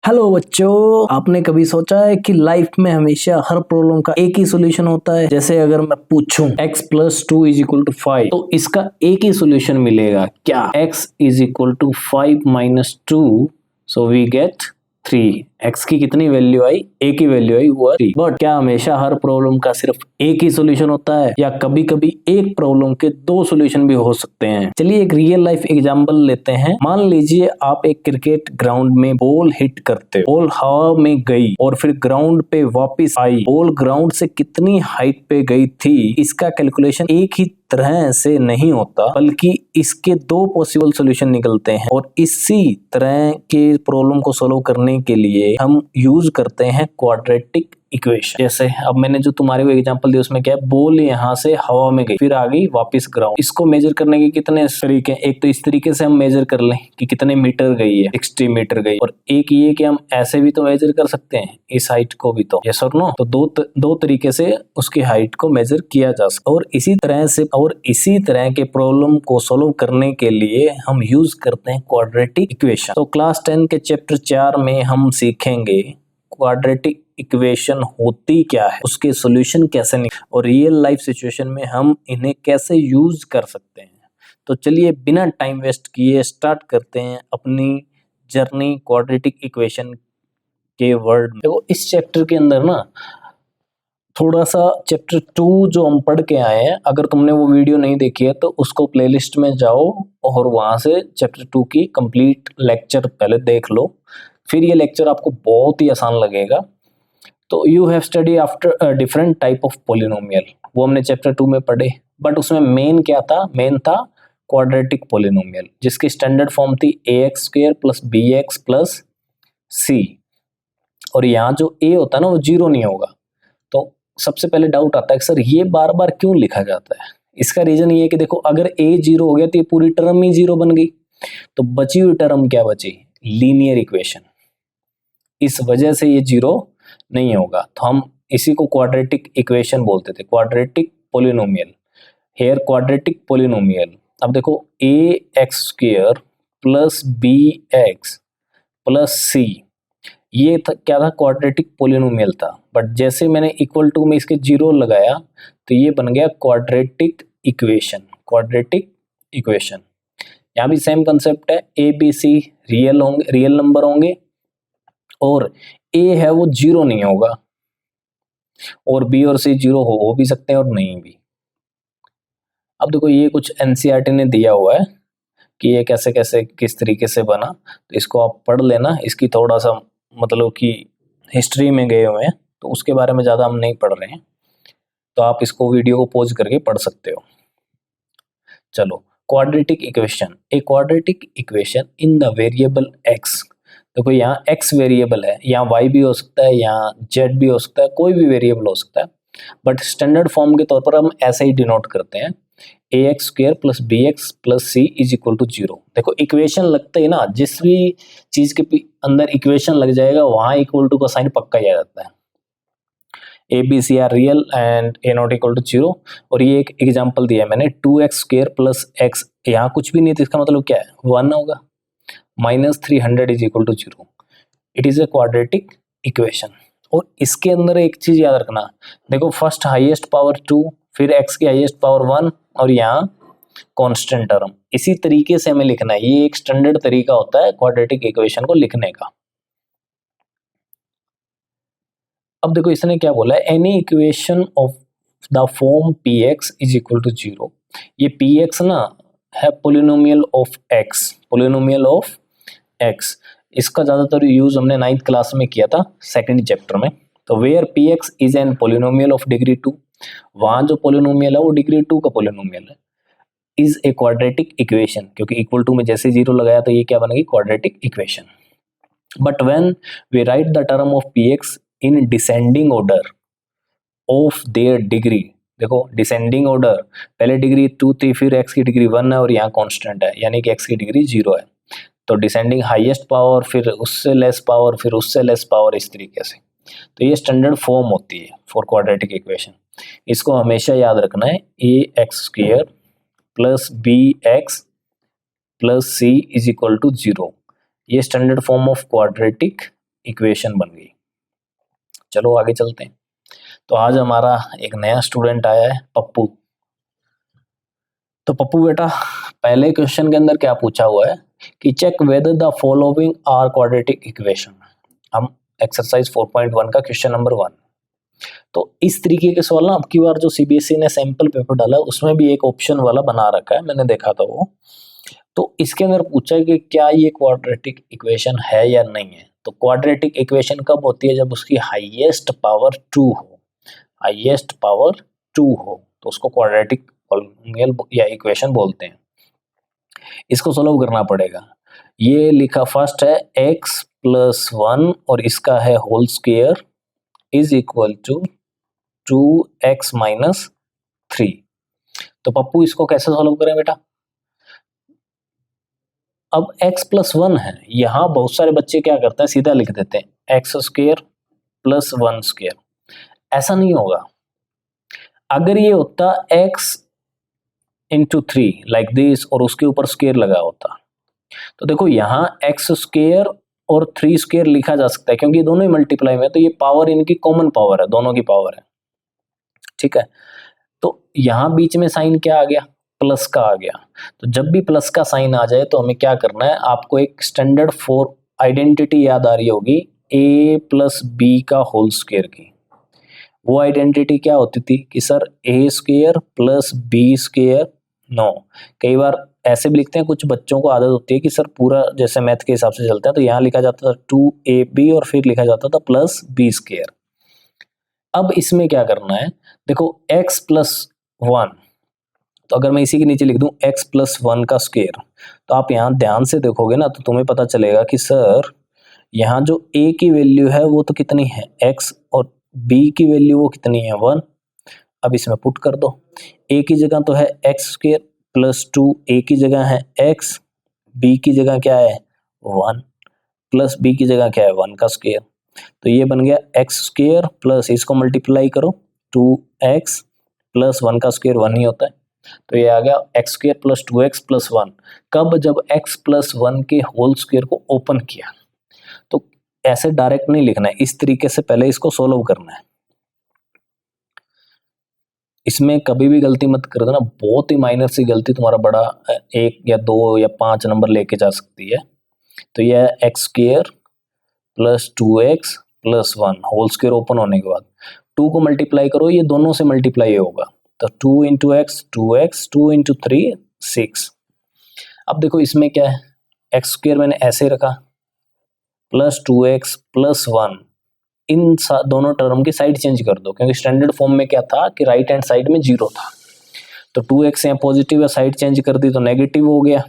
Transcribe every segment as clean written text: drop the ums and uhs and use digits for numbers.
Hello बच्चों, आपने कभी सोचा है कि लाइफ में हमेशा हर प्रॉब्लम का एक ही सॉल्यूशन होता है। जैसे अगर मैं पूछूं x plus 2 is equal to 5 तो इसका एक ही सॉल्यूशन मिलेगा क्या? x is equal to 5 minus 2 so we get 3। x की कितनी वैल्यू आई? एक ही वैल्यू आई, वो 3। बट क्या हमेशा हर प्रॉब्लम का सिर्फ एक ही सॉल्यूशन होता है या कभी कभी एक प्रॉब्लम के दो सॉल्यूशन भी हो सकते हैं? चलिए एक रियल लाइफ एग्जांपल लेते हैं। मान लीजिए आप एक क्रिकेट ग्राउंड में बॉल हिट करते हो, बॉल हवा में गई और फिर ग्राउंड पे वापस आई। बॉल ग्राउंड से कितनी हाइट पे गई थी, इसका कैलकुलेशन एक ही तरह से नहीं होता, बल्कि इसके दो पॉसिबल सॉल्यूशन निकलते हैं। और इसी तरह के प्रॉब्लम को सॉल्व करने के लिए हम यूज करते हैं क्वाड्रेटिक इक्वेशन। जैसे अब मैंने जो तुम्हारे को एग्जांपल दिया उसमें क्या है, बॉल यहाँ से हवा में गई फिर आ गई वापस ग्राउंड। इसको मेजर करने के कितने तरीके हैं? एक तो इस तरीके से हम मेजर कर लें कि कितने मीटर गई है, 60 मीटर गई। और एक ये कि हम ऐसे भी तो मेजर कर सकते हैं इस हाइट को भी, तो यस और नो। तो दो तरीके से उसकी हाइट को मेजर किया जा सकता है। और इसी तरह के प्रॉब्लम को सॉल्व करने के लिए हम यूज करते हैं क्वाड्रेटिक इक्वेशन। तो क्लास 10 के चैप्टर 4 में हम सीखेंगे क्वाड्रेटिक इक्वेशन होती क्या है, उसके सॉल्यूशन कैसे निकले और रियल लाइफ सिचुएशन में हम इन्हें कैसे यूज कर सकते हैं। तो चलिए बिना टाइम वेस्ट किए स्टार्ट करते हैं अपनी जर्नी क्वाड्रेटिक इक्वेशन के वर्ड में। देखो इस चैप्टर के अंदर ना थोड़ा सा चैप्टर 2 जो हम पढ़ के आए हैं, अगर तुमने वो वीडियो नहीं देखी है तो उसको प्लेलिस्ट में जाओ और वहां से चैप्टर 2 की कंप्लीट लेक्चर पहले देख लो। फिर ये लेक्चर आपको बहुत ही आसान लगेगा। तो you have study after different type of polynomial, वो हमने चैप्टर 2 में पढ़े। बट उसमें मेन क्या था? मेन था क्वाड्रेटिक पोलिनोमियल, जिसकी स्टैंडर्ड फॉर्म थी ax square plus bx plus c। और यहाँ जो a होता है ना वो जीरो नहीं होगा। तो सबसे पहले डाउट आता है कि सर ये बार बार क्यों लिखा जाता है? इसका रीजन ये है कि देखो अगर a जीरो हो गया तो ये पूरी टर्म ही जीरो बन गई, तो बची हुई टर्म क्या बची? Linear equation. इस वजह से ये जीरो नहीं होगा। तो हम इसी को क्वाड्रेटिक इक्वेशन बोलते थे, quadratic polynomial. Here quadratic polynomial. अब देखो A X square plus B X plus C, ये था क्या था? क्वाड्रेटिक पोलिनोमियल था। बट जैसे मैंने इक्वल टू में इसके जीरो लगाया तो ये बन गया क्वाड्रेटिक इक्वेशन। क्वाड्रेटिक इक्वेशन यहाँ भी सेम कंसेप्ट है, ए बी सी रियल होंगे, रियल नंबर होंगे, और ए है वो जीरो नहीं होगा, और बी और सी जीरो हो भी सकते हैं और नहीं भी। अब देखो ये कुछ एनसीईआरटी ने दिया हुआ है कि ये कैसे कैसे किस तरीके से बना, तो इसको आप पढ़ लेना। इसकी थोड़ा सा मतलब कि हिस्ट्री में गए हुए हैं, तो उसके बारे में ज़्यादा हम नहीं पढ़ रहे हैं, तो आप इसको वीडियो को पॉज करके पढ़ सकते हो। चलो quadratic equation, A quadratic equation in the variable x। देखो यहाँ x वेरिएबल है, यहाँ y भी हो सकता है, यहाँ z भी हो सकता है, कोई भी वेरिएबल हो सकता है। बट स्टैंडर्ड फॉर्म के तौर पर हम ऐसे ही डिनोट करते हैं, A X square plus B X plus C is equal to zero. देखो इक्वेशन लगते ही ना, जिस भी चीज के अंदर इक्वेशन लग जाएगा वहां इक्वल टू का साइन पक्का ही आ जाता है। A B C are real and A not equal to zero. और ये एक एग्जांपल दिया है मैंने, 2x स्क्वेयर प्लस एक्स, यहाँ कुछ भी नहीं तो इसका मतलब क्या है? 1 होगा, minus 300 is equal to zero. It is a quadratic equation. और इसके अंदर एक चीज याद रखना, देखो फर्स्ट हाईएस्ट पावर 2, फिर x की हाईएस्ट पावर 1, और यहाँ कांस्टेंट टर्म। इसी तरीके से हमें लिखना है, ये एक स्टैंडर्ड तरीका होता है क्वाड्रेटिक इक्वेशन को लिखने का। अब देखो इसने क्या बोला है, any equation of the form px is equal to zero. ये px ना है polynomial of x, polynomial of x। इसका ज्यादातर यूज हमने 9th क्लास में किया था, सेकंड चैप्टर में। तो where px is an polynomial of degree 2, वहां जो पोलिनोमियल है वो डिग्री 2 का पोलिनोमियल है, इज ए क्वाड्रेटिक इक्वेशन। क्योंकि इक्वल टू में जैसे जीरो लगाया तो ये क्या बनेगी? Quadratic equation. But when we write the term of px in descending order of their degree, देखो डिसेंडिंग ऑर्डर, पहले डिग्री 2 थी, फिर x की डिग्री 1 है और यहाँ कांस्टेंट है, यानी कि x की डिग्री 0 है। तो डिसेंडिंग हाईएस्ट पावर, फिर उससे लेस पावर, फिर उससे लेस पावर, इस तरीके से। तो ये स्टैंडर्ड फॉर्म होती है फॉर क्वाड्रेटिक इक्वेशन। इसको हमेशा याद रखना है, A X square plus B X plus C is equal to zero. ये standard form of quadratic equation बन गई। चलो आगे चलते हैं। तो आज हमारा एक नया स्टूडेंट आया है, पप्पू। तो पप्पू बेटा, पहले क्वेश्चन के अंदर क्या पूछा हुआ है कि check whether the following are quadratic equation. हम एक्सरसाइज 4.1 का क्वेश्चन नंबर 1। तो इस तरीके के सवाल ना अब की बार जो सीबीएसई ने सैंपल पेपर डाला है उसमें भी एक ऑप्शन वाला बना रखा है, मैंने देखा था वो। तो इसके अंदर पूछा है कि क्या ये क्वाड्रेटिक इक्वेशन है या नहीं है। तो क्वाड्रेटिक इक्वेशन कब होती है, जब उसकी हाईएस्ट पावर 2 हो। हाईएस्ट पावर 2 हो तो उसको क्वाड्रेटिक पॉलिनोमियल या इक्वेशन बोलते हैं। इसको सोल्व करना पड़ेगा। ये लिखा फर्स्ट है x प्लस 1 और इसका है whole square is equal to 2x minus 3। तो पप्पू इसको कैसे सॉल्व करें बेटा। अब x प्लस 1 है, यहाँ बहुत सारे बच्चे क्या करते हैं सीधा लिख देते हैं एक्स स्क्वायर प्लस 1 स्क्वायर। ऐसा नहीं होगा। अगर ये होता x इंटू 3 लाइक दिस और उसके ऊपर स्क्वायर लगा होता, तो देखो यहाँ एक्स स्क्वायर और 3 स्क्वायर लिखा जा सकता है क्योंकि ये दोनों ही मल्टीप्लाई में है, तो ये पावर इनकी कॉमन पावर है, दोनों की पावर है। ठीक है, तो यहाँ बीच में साइन क्या आ गया, प्लस का आ गया। तो जब भी प्लस का साइन आ जाए तो हमें क्या करना है, आपको एक स्टैंडर्ड 4 आइडेंटिटी याद आ रही होगी, a प्लस बी का होल स्क्वायर की। वो आइडेंटिटी क्या होती थी कि sir A square plus B square. No, कई बार ऐसे भी लिखते हैं, कुछ बच्चों को आदत होती है कि सर पूरा जैसे मैथ के हिसाब से चलता है, तो यहाँ लिखा जाता था 2ab और फिर लिखा जाता था प्लस बी स्क्वायर। अब इसमें क्या करना है, देखो x प्लस 1, तो अगर मैं इसी के नीचे लिख दूं x प्लस 1 का स्क्वायर, तो आप यहाँ ध्यान से देखोगे ना तो तुम्हें पता चलेगा कि सर यहाँ जो a की वैल्यू है वो तो कितनी है x और b की वैल्यू वो कितनी है 1। अब इसमें पुट कर दो, a की जगह तो है एक्स स्क्वायर प्लस 2, a की जगह है x, b की जगह क्या है 1 प्लस b की जगह क्या है 1 का स्क्वायर। तो ये बन गया एक्स स्क्वायर प्लस इसको मल्टीप्लाई करो 2x प्लस 1 का स्क्वायर 1 ही होता है, तो ये आ गया x square plus 2x plus 1। कब, जब x प्लस 1 के होल स्क्वायर को ओपन किया। तो ऐसे डायरेक्ट नहीं लिखना है, इस तरीके से पहले इसको सोल्व करना है। इसमें कभी भी गलती मत कर देना, बहुत ही माइनर सी गलती तुम्हारा बड़ा 1 या 2 या 5 नंबर लेके जा सकती है। तो यह है x square plus 2x plus 1 whole square open होने के बाद 2 को मल्टीप्लाई करो, ये दोनों से मल्टीप्लाई होगा, तो 2 इंटू एक्स 2x, 2 इंटू 3 6। अब देखो इसमें क्या है, एक्स स्क्वायर मैंने ऐसे रखा प्लस 2x प्लस 1, इन दोनों टर्म की साइड चेंज कर दो क्योंकि स्टैंडर्ड फॉर्म में क्या था कि राइट हैंड साइड में 0 था। तो 2x यहाँ पॉजिटिव है, साइड चेंज कर दी तो नेगेटिव हो गया,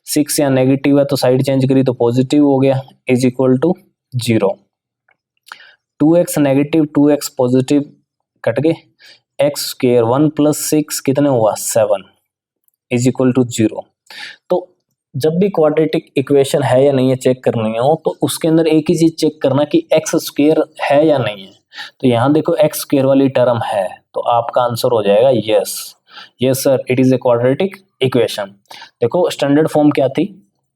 6 यहाँ नेगेटिव है तो साइड चेंज करी तो पॉजिटिव हो गया, is equal to 0। 2x negative 2x positive cut गए, एक्स स्क्वायर 1 प्लस 6 कितने हुआ 7 इज इक्वल टू 0। तो जब भी क्वाड्रेटिक इक्वेशन है या नहीं है चेक करनी हो तो उसके अंदर एक ही चीज चेक करना कि एक्स स्क्वायर है या नहीं है। तो यहाँ देखो एक्स स्क्वायर वाली टर्म है तो आपका आंसर हो जाएगा yes, yes sir it is a quadratic equation. देखो स्टैंडर्ड फॉर्म क्या थी,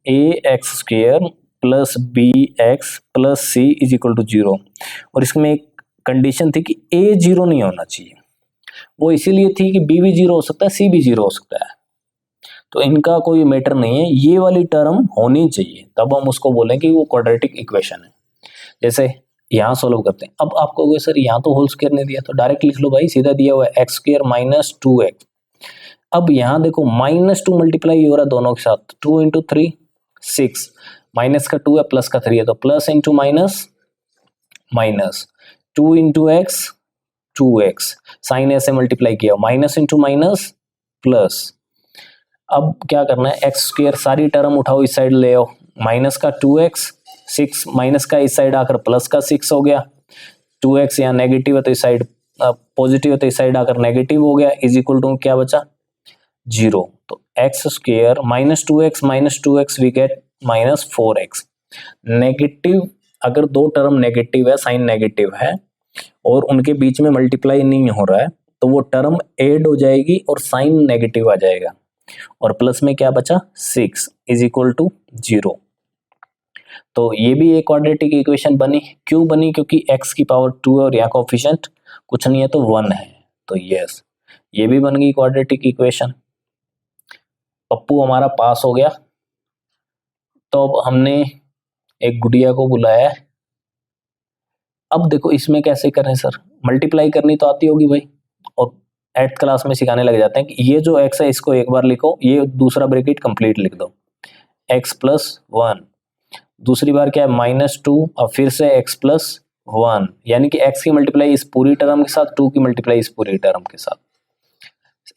A X square plus B X plus C is equal to 0, और इसमें एक कंडीशन थी कि ए 0 नहीं होना चाहिए। वो इसीलिए थी कि बी भी 0 हो सकता है, सी भी 0 हो सकता है, तो इनका कोई मैटर नहीं है, ये वाली टर्म होनी चाहिए तब हम उसको बोलें कि वो क्वाड्रेटिक इक्वेशन है। जैसे यहाँ सोल्व करते हैं, अब आपको कहोगे सर यहाँ तो होल स्क्वायर नहीं दिया, तो डायरेक्ट लिख लो भाई, सीधा दिया हुआ है एक्स स्क्वायर माइनस 2x। अब यहाँ देखो -2 मल्टीप्लाई हो रहा है दोनों के साथ, 2 इंटू 3 6, माइनस का 2 है प्लस का 3 है, तो plus into minus minus, 2 into x 2x, sign ऐसे मल्टीप्लाई किया, माइनस इंटू माइनस प्लस। अब क्या करना है, एक्स स्क्वायर सारी टर्म उठाओ इस साइड ले आओ, माइनस का 2x 6 माइनस का इस साइड आकर प्लस का 6 हो गया, 2x यहाँ नेगेटिव है तो इस साइड पॉजिटिव है तो इस साइड आकर नेगेटिव हो गया, इज इक्वल टू क्या बचा 0। तो x square minus 2x we get minus 4x। Negative, अगर दो टर्म नेगेटिव है, साइन नेगेटिव है और उनके बीच में मल्टीप्लाई नहीं हो रहा है तो वो टर्म ऐड हो जाएगी और साइन नेगेटिव आ जाएगा, और प्लस में क्या बचा 6 इज इक्वल टू 0। तो ये भी एक क्वाड्रेटिक इक्वेशन बनी। क्यों बनी? क्योंकि x की पावर 2 है और यहाँ कोफिशिएंट कुछ नहीं है तो 1 है, तो यस ये भी बन गई क्वाड्रेटिक इक्वेशन। पप्पू हमारा पास हो गया। तो अब हमने एक गुड़िया को बुलाया है। अब देखो इसमें कैसे करें सर, मल्टीप्लाई करनी तो आती होगी भाई, और 8th क्लास में सिखाने लग जाते हैं कि ये जो x है इसको एक बार लिखो, ये दूसरा ब्रैकेट कंप्लीट लिख दो, x+1। दूसरी बार क्या है -2, और फिर से x+1, यानी कि x की मल्टीप्लाई इस पूरी टर्म के साथ, 2 की मल्टीप्लाई इस पूरी टर्म के साथ।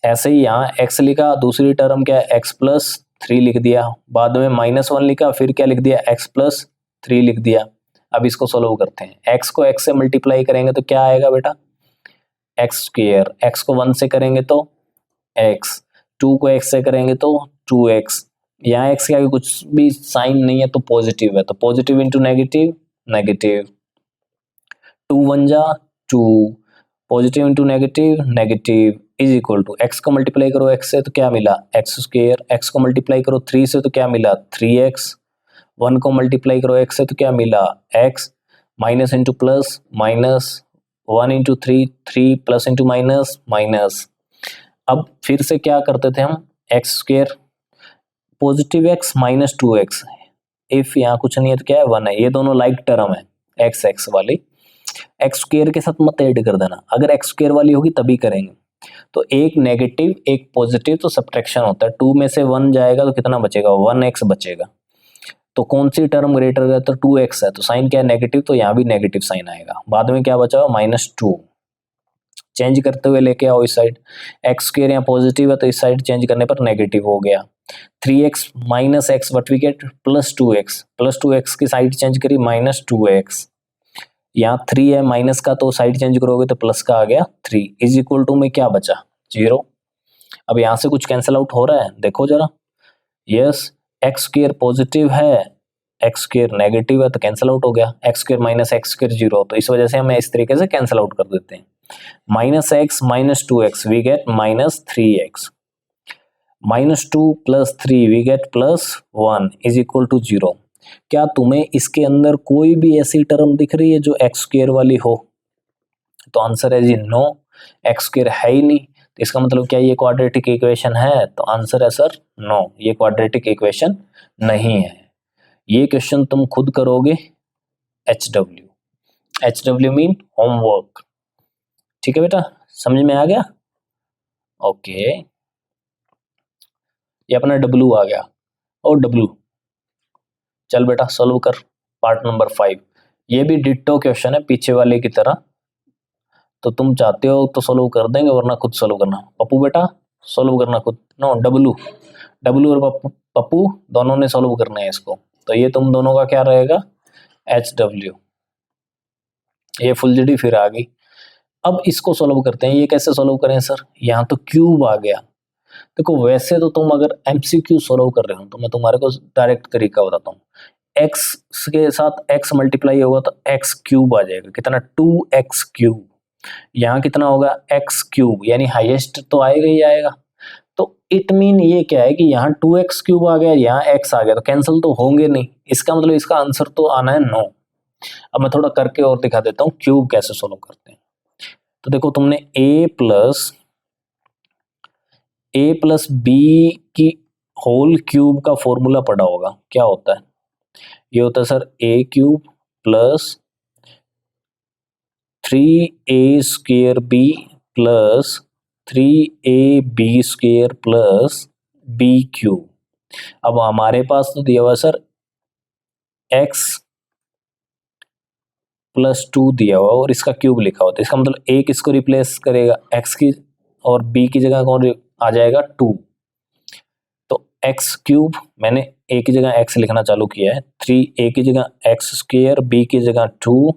ऐसे ही यहाँ x लिखा, दूसरी टर्म क्या है x+3 लिख दिया, बाद में -1 लिखा, फिर क्या लिख दिया x+3 लिख दिया। अब इसको सोल्व करते हैं। x को x से मल्टीप्लाई करेंगे तो क्या आएगा बेटा, x²। x को 1 से करेंगे तो x, 2 को x से करेंगे तो 2x। यहाँ x के आगे कुछ भी साइन नहीं है तो पॉजिटिव है, तो पॉजिटिव इंटू नेगेटिव, नेगेटिव। 2 1 जा 2, positive into negative, negative, is equal to x को मल्टीप्लाई करो x से तो क्या मिला x², x को मल्टीप्लाई करो 3 से तो क्या मिला 3x, 1 को मल्टीप्लाई करो x से तो क्या मिला x, minus into plus, minus 1 into 3, 3 plus into minus, minus. अब फिर से क्या करते थे हम, x², positive x minus 2x, if यहाँ कुछ नहीं है तो क्या है 1 है, ये दोनों लाइक टर्म है, x वाली। x² के साथ मत ऐड कर देना, अगर x² वाली होगी तभी करेंगे। तो एक नेगेटिव एक पॉजिटिव तो सब्ट्रैक्शन होता है, 2 में से 1 जाएगा तो कितना बचेगा 1x बचेगा। तो कौन सी टर्म ग्रेटर है तो 2x है, तो साइन क्या है नेगेटिव, तो यहाँ भी नेगेटिव साइन आएगा। बाद में क्या बचा -2, चेंज करते हुए लेके आओ इस साइड, x² यहाँ पॉजिटिव है तो इस साइड चेंज करने पर नेगेटिव हो गया। 3x minus x but we get +2x, +2x की साइड चेंज करी -2x। यहाँ 3 है माइनस का तो साइड चेंज करोगे तो प्लस का आ गया 3, इज इक्वल टू में क्या बचा 0। अब यहाँ से कुछ कैंसिल आउट हो रहा है देखो जरा, यस x² पॉजिटिव है x² नेगेटिव है तो कैंसिल आउट हो गया, x² माइनस x² 0, तो इस वजह से हम इस तरीके से कैंसिल आउट कर देते हैं। -x minus 2x we get -3x, -2 + 3 we get +1 is equal to 0। क्या तुम्हें इसके अंदर कोई भी ऐसी टर्म दिख रही है जो x² वाली हो? तो आंसर है जी नो, x² है ही नहीं, तो इसका मतलब क्या ये क्वाड्रेटिक इक्वेशन है? तो आंसर है सर नो, ये क्वाड्रेटिक इक्वेशन नहीं है। ये क्वेश्चन तुम खुद करोगे HW मीन होमवर्क, ठीक है बेटा, समझ में आ गया? ओके, ये अपना W आ गया, और W चल बेटा सॉल्व कर पार्ट नंबर 5। ये भी डिट्टो क्वेश्चन है पीछे वाले की तरह, तो तुम चाहते हो तो सॉल्व कर देंगे वरना खुद सॉल्व करना। पप्पू बेटा सॉल्व करना खुद, नो डब्लू और पप्पू दोनों ने सॉल्व करना है इसको, तो ये तुम दोनों का क्या रहेगा HW। ये फुल जीडी फिर आ गई। अब इसको सॉल्व करते हैं, ये कैसे सॉल्व करें सर, यहाँ तो क्यूब आ गया। देखो वैसे तो तुम अगर MCQ सॉल्व कर रहे हो तो मैं तुम्हारे को डायरेक्ट तरीका बताता हूँ, x के साथ x मल्टीप्लाई होगा तो x³ आ जाएगा, कितना 2x³। यहाँ कितना होगा x³ यानी हाईएस्ट तो आएगा ही आएगा। तो इट मीन ये क्या है कि यहाँ 2x³ आ गया, यहाँ x आ गया, तो कैंसिल तो होंगे नहीं, इसका मतलब इसका आंसर तो आना है नो। अब मैं थोड़ा करके और दिखा देता हूँ क्यूब कैसे सोल्व करते हैं। तो देखो तुमने a प्लस बी की होल क्यूब का फॉर्मूला पढ़ा होगा, क्या होता है? ये होता है sir a³ plus 3a² plus 3ab² plus b³। अब हमारे पास तो दिया हुआ सर x +2 दिया हुआ और इसका क्यूब लिखा होता है, इसका मतलब a किसको रिप्लेस करेगा x की, और b की जगह कौन आ जाएगा 2। तो x³ मैंने a की जगह x लिखना चालू किया है, 3a की जगह x², b की जगह 2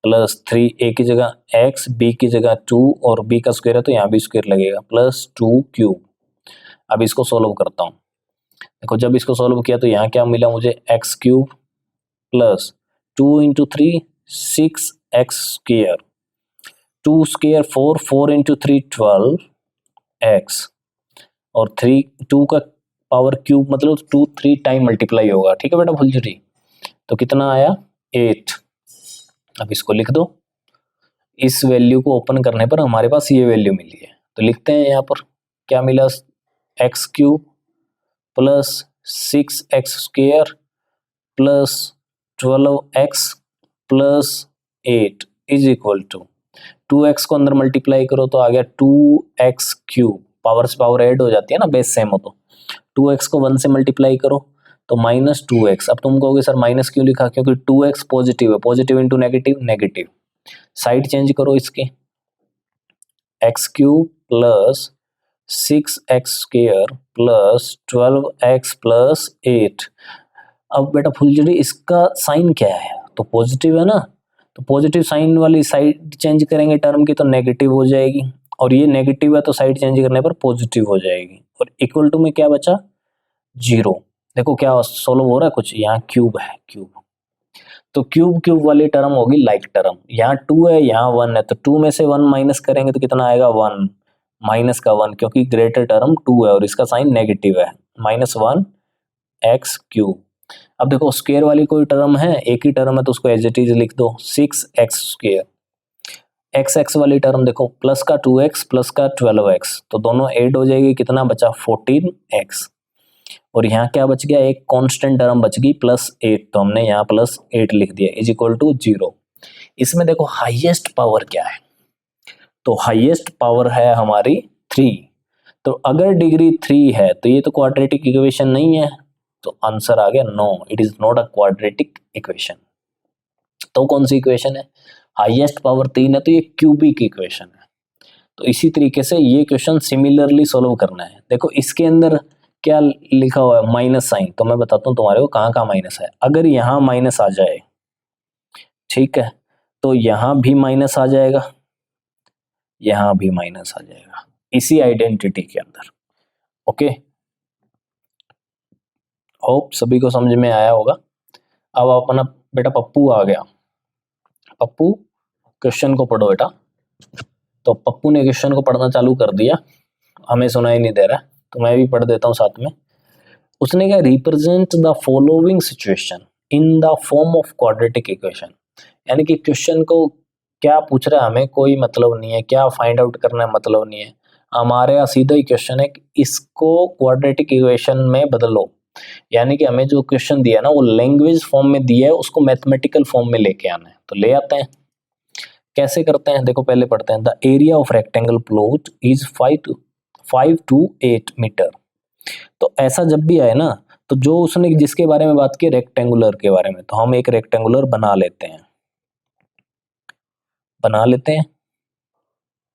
प्लस 3a की जगह x, b की जगह 2 और b का स्क्वायर है तो यहाँ भी स्क्वायर लगेगा +2 अब इसको सोल्व करता हूँ। देखो जब इसको सोल्व किया तो यहाँ क्या मिला मुझे x³ plus 2 into 3 6x², 2 square 4, 4 into 3 12x, और 2 का पावर क्यूब मतलब 2-3 टाइम मल्टीप्लाई होगा, ठीक है बेटा फुलझड़ी। तो कितना आया 8। अब इसको लिख दो, इस वैल्यू को ओपन करने पर हमारे पास ये वैल्यू मिली है, तो लिखते हैं यहाँ पर क्या मिला, x cube plus 6x² plus 12x plus 8 is equal to 2x को अंदर मल्टीप्लाई करो तो आ गया 2x क्यूब, पावर से पावर ऐड हो जाती है ना, बेस सेम हो तो 2x को 1 से मल्टीप्लाई करो तो माइनस 2x। अब तुम कहोगे सर माइनस क्यों लिखा, क्योंकि 2x पॉजिटिव है, positive into negative negative, side change करो इसके, x cube plus 6x² plus 12x plus 8। अब बेटा फुलझड़ी इसका साइन क्या है, तो पॉजिटिव है ना, तो पॉजिटिव साइन वाली साइड चेंज करेंगे टर्म की तो नेगेटिव हो जाएगी, और ये नेगेटिव है तो साइड चेंज करने पर पॉजिटिव हो जाएगी, और इक्वल टू में क्या बचा 0। देखो क्या सोल्व हो रहा है कुछ, यहाँ क्यूब है क्यूब, तो क्यूब क्यूब वाली टर्म होगी लाइक टर्म, यहाँ 2 है यहाँ 1 है, तो 2 में से 1 माइनस करेंगे तो कितना आएगा 1, माइनस का 1, क्योंकि ग्रेटर टर्म 2 है और इसका साइन नेगेटिव है, -1 एक्स क्यूब। अब देखो स्क्वायर वाली कोई टर्म है, एक ही टर्म है तो उसको एज इट इज लिख दो 6x²। एक्स एक्स वाली टर्म देखो, प्लस का 2x प्लस का 12x, तो दोनों ऐड हो जाएगी, कितना बचा 14x, और यहाँ क्या बच गया, एक कांस्टेंट टर्म बच गई +8, तो हमने यहाँ +8 लिख दिया इज इक्वल टू 0। इसमें देखो हाईएस्ट पावर क्या है, तो हाईएस्ट पावर है हमारी 3, तो अगर डिग्री 3 है तो ये तो क्वाड्रेटिक इक्वेशन नहीं है, तो आंसर आ गया no, it is not a quadratic equation. तो कौन सी इक्वेशन है, हाईएस्ट पावर 3 है तो ये क्यूबिक इक्वेशन है। तो इसी तरीके से ये क्वेश्चन सिमिलरली सॉल्व करना है। देखो इसके अंदर क्या लिखा हुआ है, माइनस साइन, तो मैं बताता हूँ तुम्हारे को कहाँ कहाँ माइनस है। अगर यहाँ माइनस आ जाए, ठीक है, तो यहाँ भी माइनस आ जाएगा, यहाँ भी माइनस आ जाएगा, इसी आइडेंटिटी के अंदर। ओके, होप सभी को समझ में आया होगा। अब अपना बेटा पप्पू आ गया, पप्पू क्वेश्चन को पढ़ो बेटा। तो पप्पू ने क्वेश्चन को पढ़ना चालू कर दिया, हमें सुनाई नहीं दे रहा, तो मैं भी पढ़ देता हूँ साथ में। उसने क्या, represent the following situation in the form of quadratic equation, यानी कि क्वेश्चन को क्या पूछ रहा है हमें कोई मतलब नहीं है, क्या फाइंड आउट करना है मतलब नहीं है, हमारे यहाँ सीधा ही क्वेश्चन है कि इसको क्वाड्रेटिक इक्वेशन में बदलो, यानी कि हमें जो क्वेश्चन दिया ना वो लैंग्वेज फॉर्म में दिया है, उसको मैथमेटिकल फॉर्म में लेके आना है, तो ले आते हैं। कैसे करते हैं, देखो पहले पढ़ते हैं। The area of rectangle plot is 5 to 8 metre. तो ऐसा जब भी आए ना, तो जो उसने जिसके बारे में बात की रेक्टेंगुलर के बारे में, तो हम एक रेक्टेंगुलर बना लेते हैं,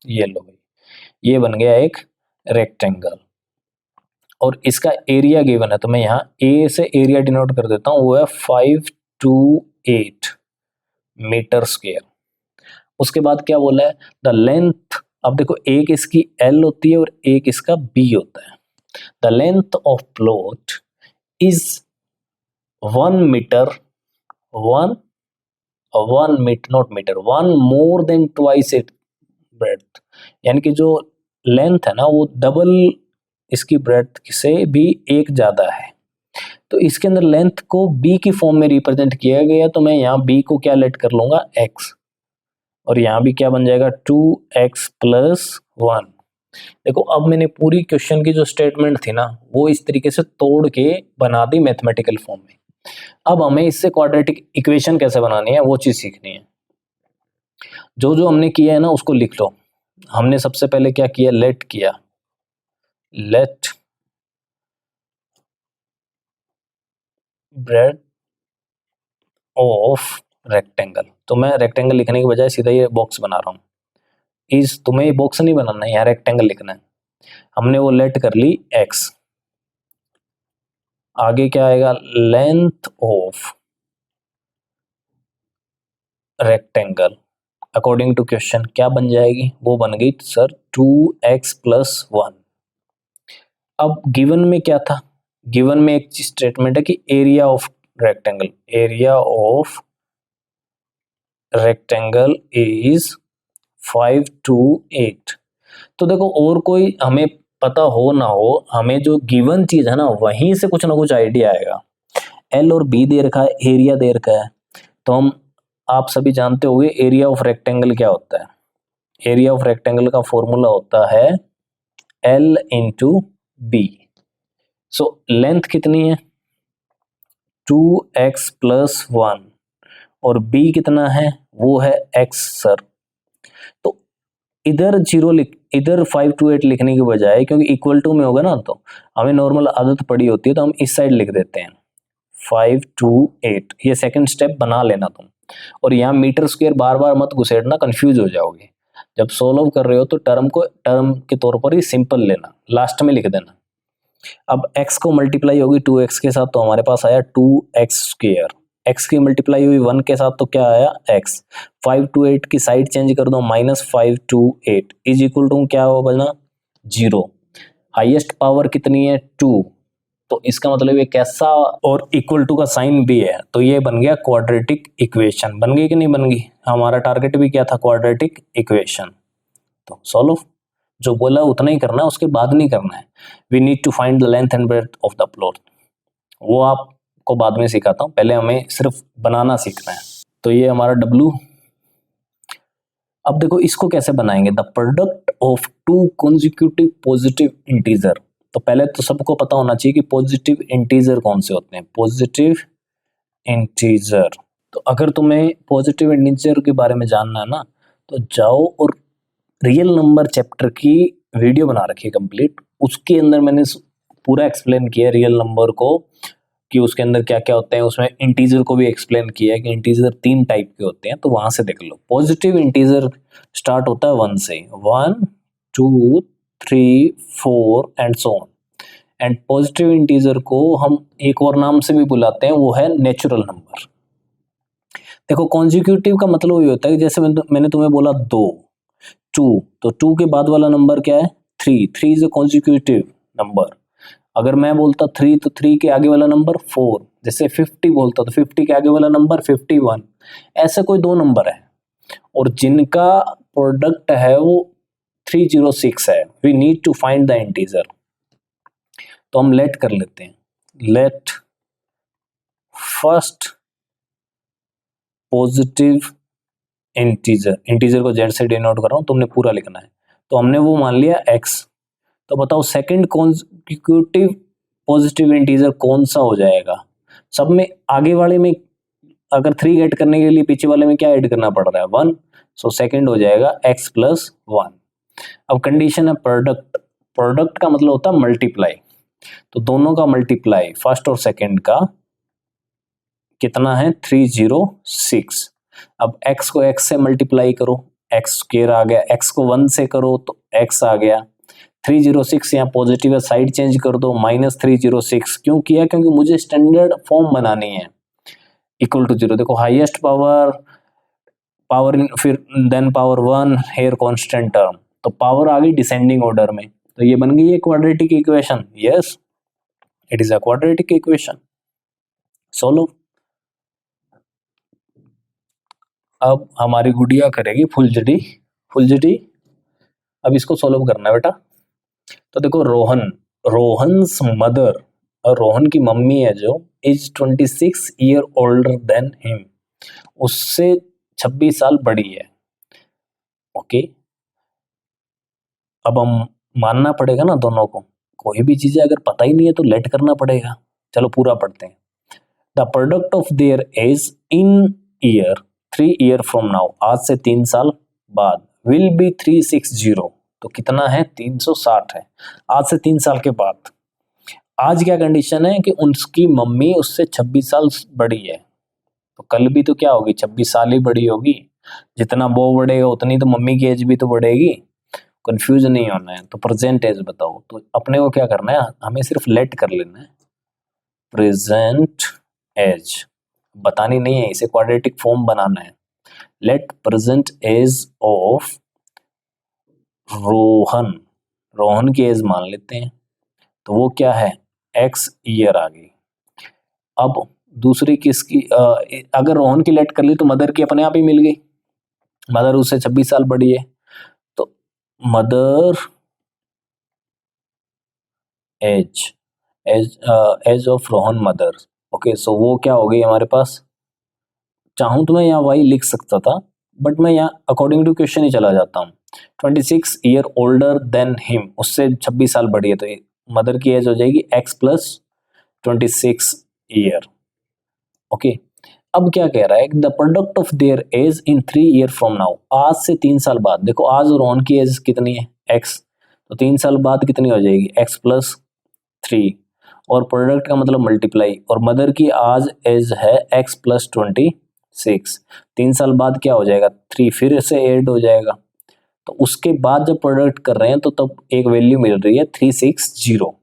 ये लो भाई, ये बन गया एक रेक्टेंगल, और इसका एरिया गिवन है, तो मैं यहाँ ए से एरिया डिनोट कर देता हूँ, वो है 5 to 8 मीटर स्क्वायर। उसके बाद क्या बोला है, द लेंथ, अब देखो एक इसकी L होती है और एक इसका B होता है। The length of plot is 1 metre, 1 metre not metre, 1 more than twice it breadth, यानी कि जो लेंथ है ना वो डबल इसकी ब्रेड्थ से भी एक ज्यादा है। तो इसके अंदर लेंथ को b की फॉर्म में रिप्रेजेंट किया गया, तो मैं यहाँ b को क्या लेट कर लूंगा x, और यहाँ भी क्या बन जाएगा 2x + 1। देखो अब मैंने पूरी क्वेश्चन की जो स्टेटमेंट थी ना वो इस तरीके से तोड़ के बना दी मैथमेटिकल फॉर्म में। अब हमें इससे क्वाड्रेटिक इक्वेशन कैसे बनानी है वो चीज सीखनी है। जो जो हमने किया है ना उसको लिख लो। हमने सबसे पहले क्या किया, लेट किया, लेट ब्रेड ऑफ रेक्टेंगल, तो मैं रेक्टेंगल लिखने के बजाय सीधा ये बॉक्स बना रहा हूँ। इस तुम्हें ये बॉक्स नहीं बनाना है, यहाँ रेक्टेंगल लिखना है। हमने वो लेट कर ली x, आगे क्या आएगा, length of rectangle according to question क्या बन जाएगी, वो बन गई सर 2x + 1। अब गिवन में क्या था, गिवन में एक स्टेटमेंट है कि area of rectangle, area of rectangle is 5 to 8। तो देखो और कोई हमें पता हो ना हो, हमें जो गिवन चीज है ना वहीं से कुछ ना कुछ आइडिया आएगा। एल और बी दे रखा है, एरिया दे रखा है, तो हम आप सभी जानते होंगे एरिया ऑफ रेक्टेंगल क्या होता है। एरिया ऑफ रेक्टेंगल का फॉर्मूला होता है L into B. So length कितनी है 2x प्लस 1 और b कितना है वो है x सर। तो इधर 0 लिख, इधर 5 to 8 लिखने की बजाय, क्योंकि इक्वल टू में होगा ना तो हमें नॉर्मल आदत पड़ी होती है, तो हम इस साइड लिख देते हैं 5 to 8। ये सेकंड स्टेप बना लेना तुम, और यहाँ मीटर स्क्वायर बार बार मत घुसेड़ना, कंफ्यूज हो जाओगे। जब सोल्व कर रहे हो तो टर्म को टर्म के तौर पर ही सिंपल लेना, लास्ट में लिख देना। अब x को मल्टीप्लाई होगी 2x के साथ, तो हमारे पास आया 2x स्क्वायर। x की मल्टीप्लाई हुई 1 के साथ, तो क्या आया x। 5 to 8 की साइड चेंज कर दो, -5 to 8 इज इक्वल टू क्या हो बना 0। हाईएस्ट पावर कितनी है 2, तो इसका मतलब ये कैसा, और इक्वल टू का साइन भी है, तो ये बन गया क्वाड्रेटिक इक्वेशन। बन गई कि नहीं बन गई? हमारा टारगेट भी क्या था, क्वाड्रेटिक इक्वेशन। तो सॉल्व, जो बोला उतना ही करना है, उसके बाद नहीं करना है। We need to find the length and breadth of the plot, वो आपको बाद में सिखाता हूँ, पहले हमें सिर्फ बनाना सीखना है। तो ये हमारा W। अब देखो इसको कैसे बनाएंगे, the product of two consecutive positive integer. तो पहले तो सबको पता होना चाहिए कि पॉजिटिव इंटीजर कौन से होते हैं, पॉजिटिव इंटीजर। तो अगर तुम्हें पॉजिटिव इंटीजर के बारे में जानना है ना, तो जाओ और रियल नंबर चैप्टर की वीडियो बना रखी है कंप्लीट, उसके अंदर मैंने पूरा एक्सप्लेन किया है रियल नंबर को, कि उसके अंदर क्या क्या होते हैं। उसमें इंटीजर को भी एक्सप्लेन किया है कि इंटीजर 3 टाइप के होते हैं, तो वहां से देख लो। पॉजिटिव इंटीजर स्टार्ट होता है 1 से, 1 2 3 4 and so on. And positive integer को हम एक और नाम से भी बुलाते हैं, वो है नेचुरल नंबर। देखो कॉन्जिक्यूटिव का मतलब ये होता है कि जैसे मैंने तुम्हें बोला 2 2, तो 2 के बाद वाला नंबर क्या है 3, 3 इज अ कॉन्जिक्यूटिव नंबर। अगर मैं बोलता 3 तो 3 के आगे वाला नंबर 4, जैसे 50 बोलता तो 50 के आगे वाला नंबर 51। ऐसे कोई 2 नंबर है, और जिनका प्रोडक्ट है वो 306 है। We need to find the integer, तो हम लेट कर लेते हैं, let first positive integer, integer को जेड से डिनोट कर रहा हूं, तुमने पूरा लिखना है। तो हमने वो मान लिया x, तो बताओ सेकंड कॉन्जिक्यूटिव पॉजिटिव इंटीजर कौन सा हो जाएगा। सब में आगे वाले में अगर 3 ऐड करने के लिए पीछे वाले में क्या ऐड करना पड़ रहा है 1, सो सेकंड हो जाएगा x प्लस 1। अब कंडीशन है प्रोडक्ट, प्रोडक्ट का मतलब होता है मल्टीप्लाई, तो दोनों का मल्टीप्लाई फर्स्ट और सेकंड का कितना है 306। अब x को x से मल्टीप्लाई करो, x स्क्वायर आ गया, x को 1 से करो तो x आ गया। 306 यहाँ पॉजिटिव है, साइड चेंज कर दो, -306। क्यों किया? क्योंकि मुझे स्टैंडर्ड फॉर्म बनानी है, इक्वल टू 0। देखो हाईएस्ट पावर, पावर फिर then power 1, here constant term, तो पावर आ गई डिसेंडिंग ऑर्डर में, तो ये बन गई है quadratic equation. Yes, it is a quadratic equation. Solve. अब हमारी गुड़िया करेगी फुलझड़ी, फुलझड़ी। अब इसको सोल्व करना है बेटा। तो देखो रोहन, रोहन्स मदर, और रोहन की मम्मी है जो, is 26 year older than him, उससे 26 साल बड़ी है। ओके, अब हम मानना पड़ेगा ना दोनों को, कोई भी चीजें अगर पता ही नहीं है तो लेट करना पड़ेगा। चलो पूरा पढ़ते हैं। The product of their age in year 3 year from now, आज से 3 साल बाद, विल बी 360, तो कितना है 360 है, आज से 3 साल के बाद। आज क्या कंडीशन है कि उसकी मम्मी उससे 26 साल बड़ी है, तो कल भी तो क्या होगी 26 साल ही बड़ी होगी। जितना वो बढ़ेगा उतनी तो मम्मी की एज भी तो बढ़ेगी। कंफ्यूज नहीं होना है, तो प्रेजेंट एज बताओ। तो अपने को क्या करना है, हमें सिर्फ लेट कर लेना है, प्रेजेंट एज बतानी नहीं है, इसे क्वाड्रेटिक फॉर्म बनाना है। Let present age of Rohan, Rohan की एज मान लेते हैं, तो वो क्या है x ईयर आ गई। अब दूसरी किसकी, अगर रोहन की लेट कर ली तो मदर की अपने आप ही मिल गई, मदर उससे 26 साल बड़ी है, तो mother age age age of Rohan mother. Okay, so वो क्या हो गई हमारे पास, चाहूँ तो मैं यहाँ वाई लिख सकता था, बट मैं यहाँ अकॉर्डिंग टू क्वेश्चन ही चला जाता हूँ। 26 ईयर ओल्डर देन हिम, उससे 26 साल बड़ी है, तो मदर की एज हो जाएगी x प्लस 26 ईयर। ओके, अब क्या कह रहा है, the product of their age in 3 year from now, आज से 3 साल बाद। देखो आज रोहन की एज कितनी है, x, तो 3 साल बाद कितनी हो जाएगी, x प्लस 3, और प्रोडक्ट का मतलब मल्टीप्लाई, और मदर की आज एज है x प्लस 26, 3 साल बाद क्या हो जाएगा, 3 फिर से ऐड हो जाएगा। तो उसके बाद जब प्रोडक्ट कर रहे हैं तो तब एक वैल्यू मिल रही है 360।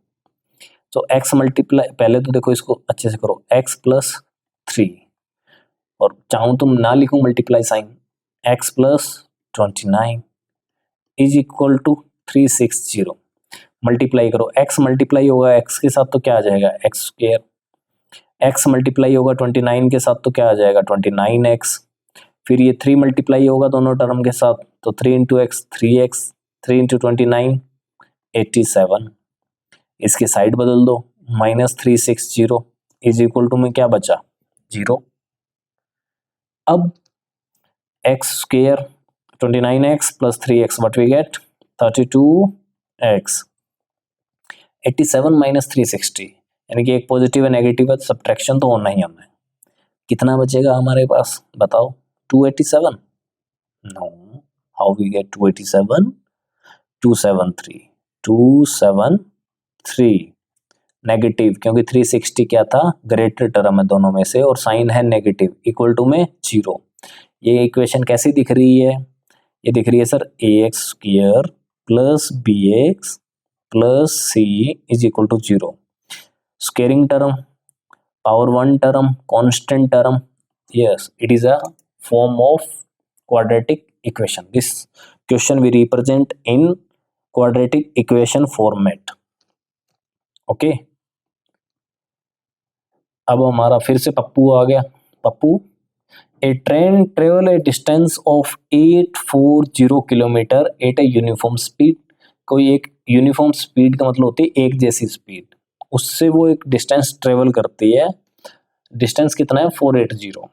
तो x मल्टीप्लाई, पहले तो देखो इसको अच्छे से करो, x प्लस 3, और चाहूँ तुम ना लिखूं multiply sign, x plus 29 is equal to 360। Multiply करो, x मल्टीप्लाई होगा x के साथ तो क्या आ जाएगा, एक्स स्क्वायर, x मल्टीप्लाई होगा 29 के साथ तो क्या आ जाएगा, 29x, फिर ये 3 मल्टीप्लाई होगा दोनों टर्म के साथ, तो 3 इंटू एक्स 3x, 3 इंटू 29 87, इसके साइड बदल दो, -360 इज इक्वल टू में क्या बचा, 0। अब x square 29x plus 3x what we get 32x, 87 minus 360, यानी कि एक पॉजिटिव है नेगेटिव है, सब्ट्रैक्शन तो होना ही होना है। कितना बचेगा हमारे पास बताओ, 287, no, how we get 287, 273, 273 negative, क्योंकि 360 क्या था, ग्रेटर टर्म है दोनों में से, और साइन है नेगेटिव, इक्वल टू में 0। ये इक्वेशन कैसी दिख रही है, ये दिख रही है sir ax square plus bx plus c is equal to 0। Squaring term, power 1 term, constant term, yes it is a form of quadratic equation. This question we represent in quadratic equation format. okay, अब हमारा फिर से पप्पू आ गया। Pappu, a train travel a distance of 840 kilometre at a uniform speed. कोई एक uniform speed का मतलब होती है एक जैसी स्पीड, उससे वो एक डिस्टेंस ट्रेवल करती है, डिस्टेंस कितना है 480।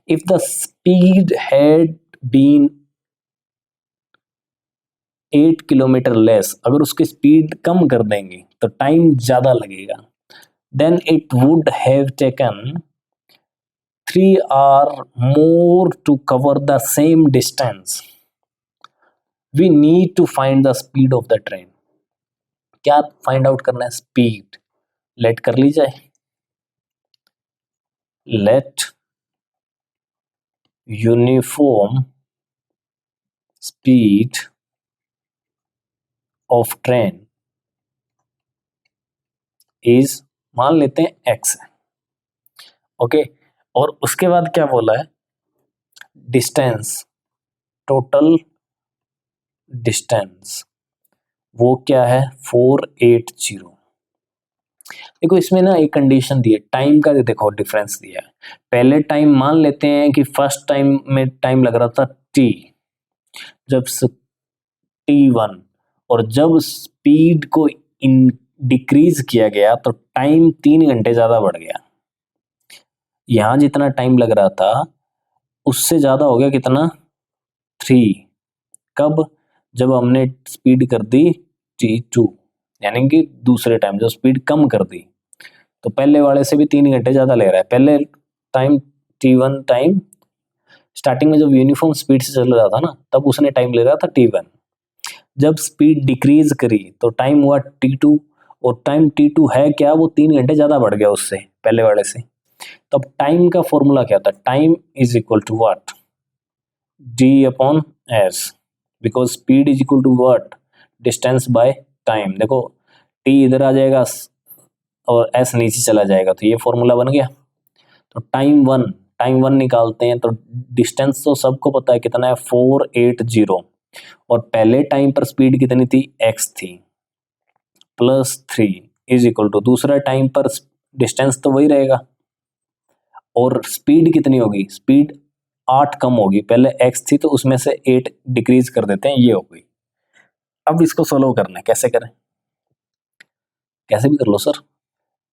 If the speed had been 8 kilometre less, अगर उसकी स्पीड कम कर देंगे तो टाइम ज्यादा लगेगा, then it would have taken 3 hours more to cover the same distance. We need to find the speed of the train. क्या फाइंड आउट करना है, स्पीड। लेट कर ली जाए, let uniform speed of train is, मान लेते हैं x है। ओके, और उसके बाद क्या बोला है, डिस्टेंस, टोटल डिस्टेंस वो क्या है 480। देखो इसमें ना एक कंडीशन दी है, टाइम का देखो डिफरेंस दिया है। पहले टाइम मान लेते हैं कि फर्स्ट टाइम में टाइम लग रहा था t, जब t1, और जब स्पीड को इन डिक्रीज किया गया तो टाइम 3 घंटे ज्यादा बढ़ गया। यहां जितना टाइम लग रहा था उससे ज्यादा हो गया कितना, 3। कब, जब हमने स्पीड कर दी t2, यानी कि दूसरे टाइम जब स्पीड कम कर दी, तो पहले वाले से भी 3 घंटे ज्यादा ले रहा है। पहले टाइम t1 टाइम स्टार्टिंग में जब यूनिफॉर्म स्पीड से चल रहा था ना, तब उसने टाइम ले रहा था t1। जब स्पीड डिक्रीज करी तो टाइम हुआ t2, और टाइम t2 है क्या, वो 3 घंटे ज्यादा बढ़ गया उससे पहले वाले से। तब टाइम का फॉर्मूला क्या था, time is equal to what, d upon s, because speed is equal to what, distance by time. देखो t इधर आ जाएगा और s नीचे चला जाएगा, तो ये फॉर्मूला बन गया। तो टाइम वन निकालते हैं, तो डिस्टेंस तो सबको पता है कितना है 480, और पहले टाइम पर स्पीड कितनी थी, x थी, प्लस 3 इज इक्वल टू दूसरा टाइम पर डिस्टेंस तो वही रहेगा, और स्पीड कितनी होगी, स्पीड 8 कम होगी, पहले x थी तो उसमें से 8 डिक्रीज कर देते हैं, ये हो गई। अब इसको सोल्व करना है, कैसे करें, कैसे भी कर लो सर।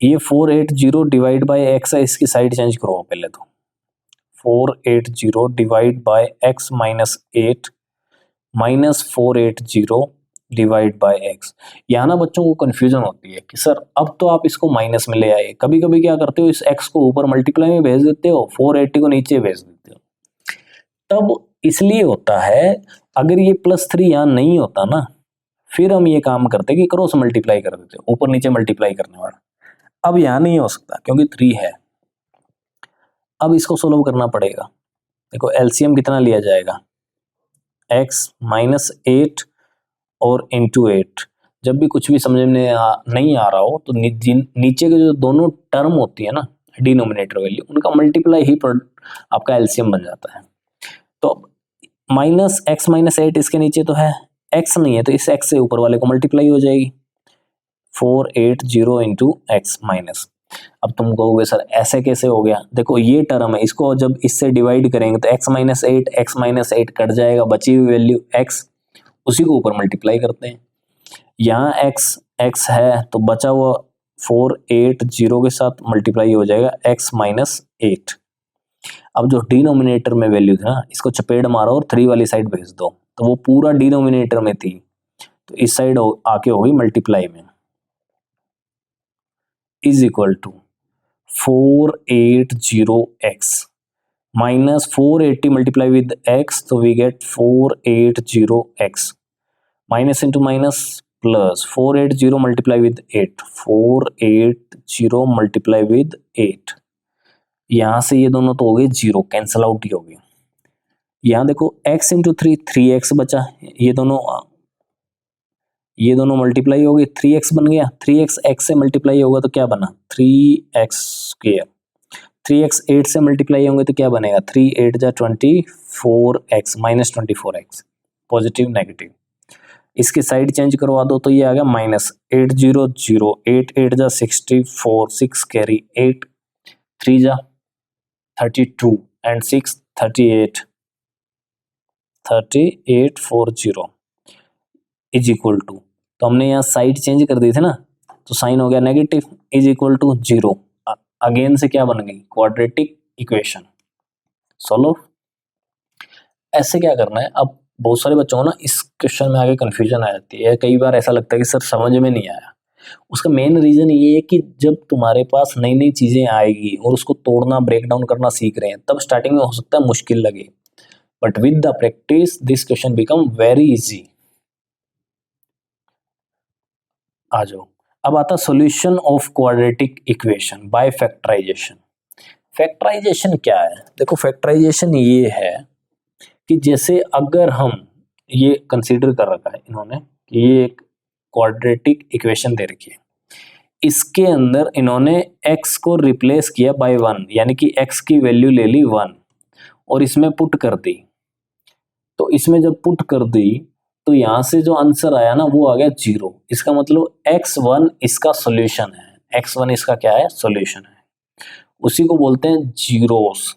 ये 480 डिवाइड बाय एक्स है, इसकी साइड चेंज करो पहले तो। 480 divide by x minus 8 minus 480 divide by x. यहाँ ना बच्चों को कंफ्यूजन होती है कि सर अब तो आप इसको माइनस में ले आए, कभी कभी क्या करते हो इस एक्स को ऊपर मल्टीप्लाई में भेज देते हो, 480 को नीचे भेज देते हो। तब इसलिए होता है, अगर ये +3 यहाँ नहीं होता ना, फिर हम ये काम करते कि क्रॉस मल्टीप्लाई कर देते, ऊपर नीचे मल्टीप्लाई करने वाला। अब यहाँ नहीं हो सकता क्योंकि 3 है। अब इसको सोल्व करना पड़ेगा। देखो एलसीएम कितना लिया जाएगा, x माइनस 8 और इंटू 8। जब भी कुछ भी समझ में नहीं आ रहा हो तो नीचे के जो दोनों टर्म होती है ना डिनोमिनेटर वैल्यू, उनका मल्टीप्लाई ही आपका एलसीएम बन जाता है। तो माइनस x माइनस 8 इसके नीचे तो है, x नहीं है तो इस x से ऊपर वाले को मल्टीप्लाई हो जाएगी 480 इंटू एक्स माइनस। अब तुम कहोगे सर ऐसे कैसे हो गया, देखो ये टर्म है, इसको जब इससे डिवाइड करेंगे तो x माइनस 8 कट जाएगा, बची हुई वैल्यू x, उसी को ऊपर मल्टीप्लाई करते हैं। यहाँ x है तो बचा हुआ 480 के साथ मल्टीप्लाई हो जाएगा x माइनस 8। अब जो डिनोमिनेटर में वैल्यू थी ना, इसको चपेट मारो और 3 वाली साइड भेज दो, तो वो पूरा डिनोमिनेटर में थी तो इस साइड आके होगी मल्टीप्लाई में, is equal to 480x minus 480 multiply with x, तो we get 480x minus into minus plus 480 multiply with 8, 480 multiply with 8। यहाँ से ये दोनों तो हो गए 0, कैंसल आउट ही हो गए। यहाँ देखो x इंटू 3, 3x बचा, ये दोनों मल्टीप्लाई हो गए, 3x बन गया, 3x x से मल्टीप्लाई होगा तो क्या बना 3x स्क्वायर, 3x 8 से मल्टीप्लाई होंगे तो क्या बनेगा 3 8 जा 24x minus 24x, positive negative. इसकी साइड चेंज करवा दो तो ये आ गया माइनस 800, 8 8 जा 64, 6 कैरी 8, 3 जा 32 एंड 6 38, 3840 इज इक्वल टू, तो हमने यहाँ साइड चेंज कर दी थी ना तो साइन हो गया negative, is equal to 0। Again से क्या बन गई क्वाड्रेटिक इक्वेशन। सोल्व। ऐसे क्या करना है, अब बहुत सारे बच्चों को ना इस क्वेश्चन में आगे कंफ्यूजन आ जाती है, कई बार ऐसा लगता है कि सर समझ में नहीं आया। उसका मेन रीजन ये है कि जब तुम्हारे पास नई नई चीजें आएगी और उसको तोड़ना ब्रेक डाउन करना सीख रहे हैं, तब स्टार्टिंग में हो सकता है मुश्किल लगे, but with the practice this question become very easy. आ जाओ, अब आता solution of quadratic equation by factorisation. Factorisation क्या है, देखो फैक्टराइजेशन ये है कि जैसे अगर हम ये कंसीडर कर रखा है इन्होंने कि ये एक क्वाड्रेटिक इक्वेशन दे रखी है, इसके अंदर इन्होंने x को रिप्लेस किया बाय 1, यानी कि x की वैल्यू ले ली 1 और इसमें पुट कर दी। तो इसमें जब पुट कर दी तो यहां से जो आंसर आया ना वो आ गया 0। इसका मतलब x1 इसका सॉल्यूशन है, x1 इसका क्या है सॉल्यूशन है, उसी को बोलते हैं जीरोस।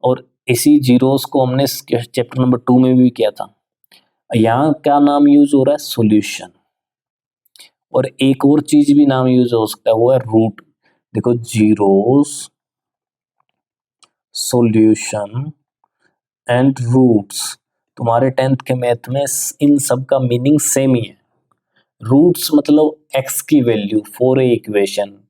और इसी जीरोस को हमने चैप्टर नंबर 2 में भी किया था। यहाँ क्या नाम यूज हो रहा है सॉल्यूशन, और एक और चीज भी नाम यूज हो सकता है वो है रूट। देखो जीरोस, सॉल्यूशन एंड रूट्स, तुम्हारे 10th के मैथ में इन सब का मीनिंग सेम ही है। रूट्स मतलब x की वैल्यू फॉर ए इक्वेशन,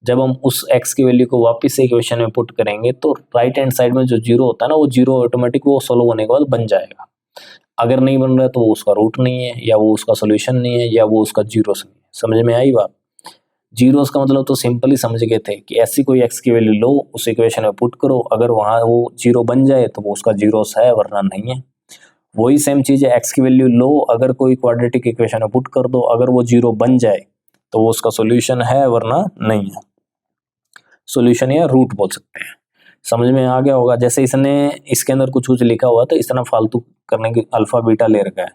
जब हम उस x की वैल्यू को वापस इक्वेशन में पुट करेंगे तो राइट हैंड साइड में जो जीरो होता है ना वो जीरो ऑटोमेटिक वो सोल्व होने के बाद बन जाएगा। अगर नहीं बन रहा है तो वो उसका रूट नहीं है, या वो उसका सोल्यूशन नहीं है, या वो उसका जीरोस नहीं है। समझ में आई बात। जीरोस का मतलब तो सिंपल ही समझ गए थे कि ऐसी कोई x की वैल्यू लो, उस इक्वेशन में पुट करो, अगर वहाँ वो जीरो बन जाए तो वो उसका जीरोस है, वरना नहीं है। वही सेम चीज है, x की वैल्यू लो, अगर कोई क्वाड्रेटिक इक्वेशन में पुट कर दो, अगर वो जीरो बन जाए तो वो उसका सॉल्यूशन है, वरना नहीं है। सॉल्यूशन या रूट बोल सकते हैं। समझ में आ गया होगा। जैसे इसने इसके अंदर कुछ कुछ लिखा हुआ तो इस तरह फालतू करने की अल्फा बीटा ले रखा है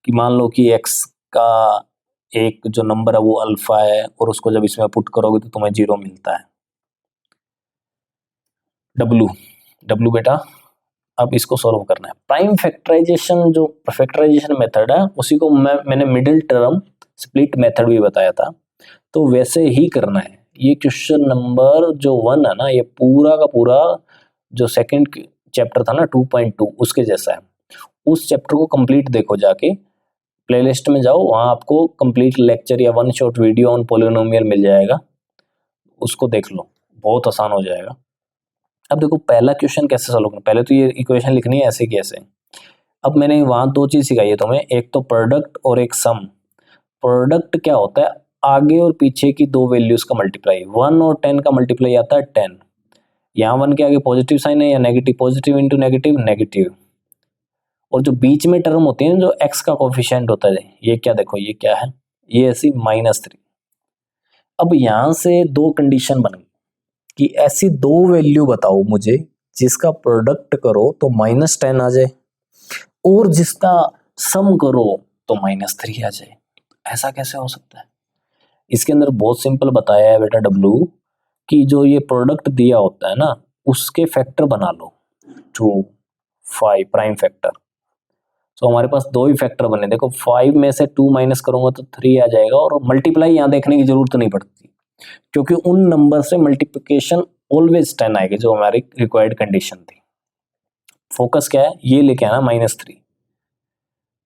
कि मान लो कि x का एक जो नंबर है वो अल्फा है और उसको जब इसमें पुट करोगे तो तुम्हें जीरो मिलता है। डब्लू बेटा अब इसको सॉल्व करना है। प्राइम फैक्टराइजेशन जो फैक्टराइजेशन मेथड है उसी को मैंने मिडिल टर्म स्प्लिट मेथड भी बताया था। तो वैसे ही करना है। ये क्वेश्चन नंबर जो 1 है ना, ये पूरा का पूरा जो सेकंड चैप्टर था ना 2.2 उसके जैसा है। उस चैप्टर को कंप्लीट देखो, जाके प्लेलिस्ट में जाओ, वहाँ आपको कंप्लीट लेक्चर या one shot video on polynomial मिल जाएगा, उसको देख लो, बहुत आसान हो जाएगा। अब देखो पहला क्वेश्चन कैसे सॉल्व करना, पहले तो ये इक्वेशन लिखनी है ऐसे की ऐसे। अब मैंने वहाँ दो चीज़ सिखाई है तुम्हें, एक तो प्रोडक्ट और एक सम। प्रोडक्ट क्या होता है, आगे और पीछे की दो वैल्यूज का मल्टीप्लाई। 1 और 10 का मल्टीप्लाई आता है 10। यहाँ 1 के आगे पॉजिटिव साइन है या negative, positive into negative negative. और जो बीच में टर्म होती है जो एक्स का कोफिशिएंट होता है, ये क्या देखो, ये क्या है, ये ऐसी -3। अब यहाँ से दो कंडीशन बन गई कि ऐसी दो वैल्यू बताओ मुझे जिसका प्रोडक्ट करो तो -10 आ जाए और जिसका सम करो तो -3 आ जाए। ऐसा कैसे हो सकता है? इसके अंदर बहुत सिंपल बताया है बेटा डब्लू, कि जो ये प्रोडक्ट दिया होता है ना उसके फैक्टर बना लो 2, 5 प्राइम फैक्टर। तो हमारे पास दो ही फैक्टर बने, देखो 5 में से 2 माइनस करूंगा तो 3 आ जाएगा। और मल्टीप्लाई यहाँ देखने की जरूरत नहीं पड़ती क्योंकि उन नंबर से मल्टीप्लिकेशन ऑलवेज 10 आएगी जो हमारी रिक्वायर्ड कंडीशन थी। फोकस क्या है, ये लेके आना -3।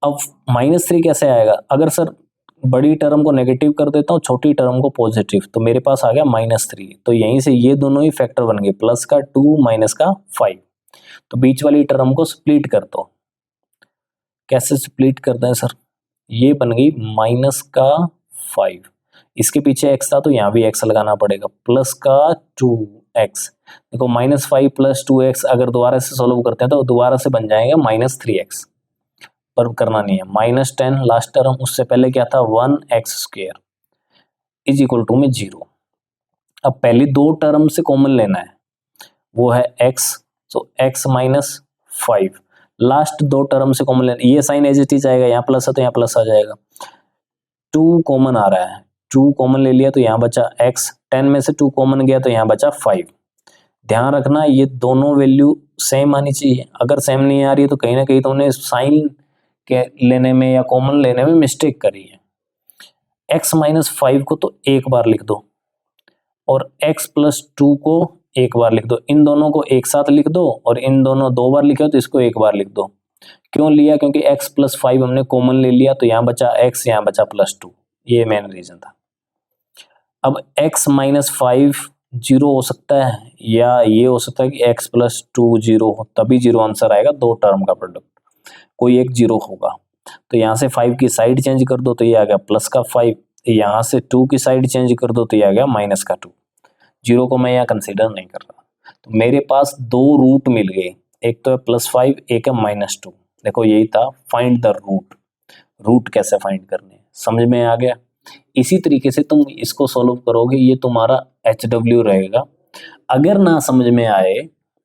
अब -3 कैसे आएगा, अगर सर बड़ी टर्म को नेगेटिव कर देता हूँ, छोटी टर्म को पॉजिटिव, तो मेरे पास आ गया -3। तो यहीं से ये दोनों ही फैक्टर बन गए, प्लस का 2 माइनस का 5। तो बीच वाली टर्म को स्प्लिट कर दो। कैसे स्प्लिट करते हैं सर, ये बन गई -5। इसके पीछे x था तो यहाँ भी x लगाना पड़ेगा, प्लस का 2x। देखो -5 + 2x अगर दोबारा से सोल्व करते हैं तो दोबारा से बन जाएगा -3x, पर करना नहीं है। -10 लास्ट टर्म, उससे पहले क्या था 1x² इज इक्वल टू में 0। अब पहली दो टर्म से कॉमन लेना है, वो है x, तो x -5। लास्ट दो टर्म से कॉमन लेना, ये साइन एज इट इज आएगा, यहाँ प्लस है तो यहाँ प्लस आ जाएगा। 2 कॉमन आ रहा है, 2 कॉमन ले लिया तो यहाँ बचा x, 10 में से 2 कॉमन गया तो यहाँ बचा 5। ध्यान रखना ये दोनों वैल्यू सेम आनी चाहिए, अगर सेम नहीं आ रही है तो कहीं ना कहीं तुमने साइन के लेने में या कॉमन लेने में मिस्टेक करी है। x -5 को तो एक बार लिख दो और x + 2 को एक बार लिख दो, इन दोनों को एक साथ लिख दो, और इन दोनों दो बार लिखे तो इसको एक बार लिख दो। क्यों लिया, क्योंकि x + 5 हमने कॉमन ले लिया तो यहाँ बचा x, यहाँ बचा +2, ये मेन रीजन था। अब x -5 0 हो सकता है या ये हो सकता है कि x + 2 0 हो, तभी 0 आंसर आएगा। दो टर्म का प्रोडक्ट कोई एक 0 होगा, तो यहाँ से 5 की साइड चेंज कर दो तो ये आ गया +5, यहाँ से 2 की साइड चेंज कर दो तो ये आ गया -2। 0 को मैं यहाँ कंसीडर नहीं कर रहा, तो मेरे पास दो रूट मिल गए, एक तो है +5, एक है -2। देखो यही था, फाइंड द रूट। रूट कैसे फाइंड करने, समझ में आ गया। इसी तरीके से तुम इसको सॉल्व करोगे, ये तुम्हारा HW रहेगा। अगर ना समझ में आए,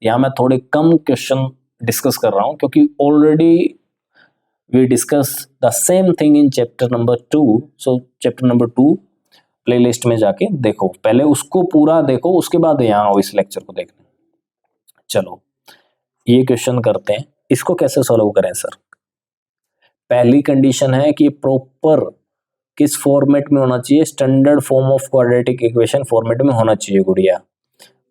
यहाँ मैं थोड़े कम क्वेश्चन डिस्कस कर रहा हूँ क्योंकि already we discuss the same thing in chapter number 2। So chapter number 2 playlist में जाके देखो, पहले उसको पूरा देखो, उसके बाद यहाँ आओ इस लेक्चर को देखने। चलो ये क्वेश्चन करते हैं, इसको कैसे सॉल्व करें सर। पहली कंडीशन है कि प्रॉपर किस फॉर्मेट में होना चाहिए, standard form of quadratic equation format में होना चाहिए गुड़िया।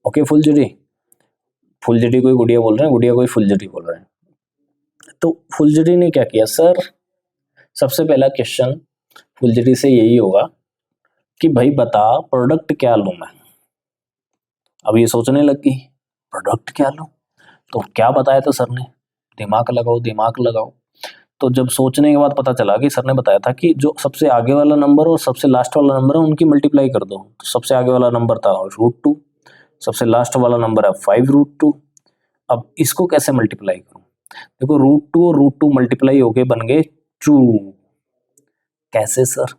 ओके फुलझड़ी कोई गुड़िया बोल रहे हैं, गुड़िया कोई फुलझड़ी बोल रहे हैं। तो फुलझड़ी ने क्या किया सर, सबसे पहला क्वेश्चन फुलझड़ी से यही होगा कि भाई बता प्रोडक्ट क्या लूं मैं। अब ये सोचने लग गई प्रोडक्ट क्या लूं, तो क्या बताया था सर ने, दिमाग लगाओ। तो जब सोचने के बाद पता चला कि सर ने बताया था कि जो सबसे आगे वाला नंबर और सबसे लास्ट वाला नंबर है उनकी मल्टीप्लाई कर दो। तो सबसे आगे वाला नंबर था √2, सबसे लास्ट वाला नंबर है 5√2। अब इसको कैसे मल्टीप्लाई करूं, देखो √2 और √2 मल्टीप्लाई होके बन गए 2। कैसे sir,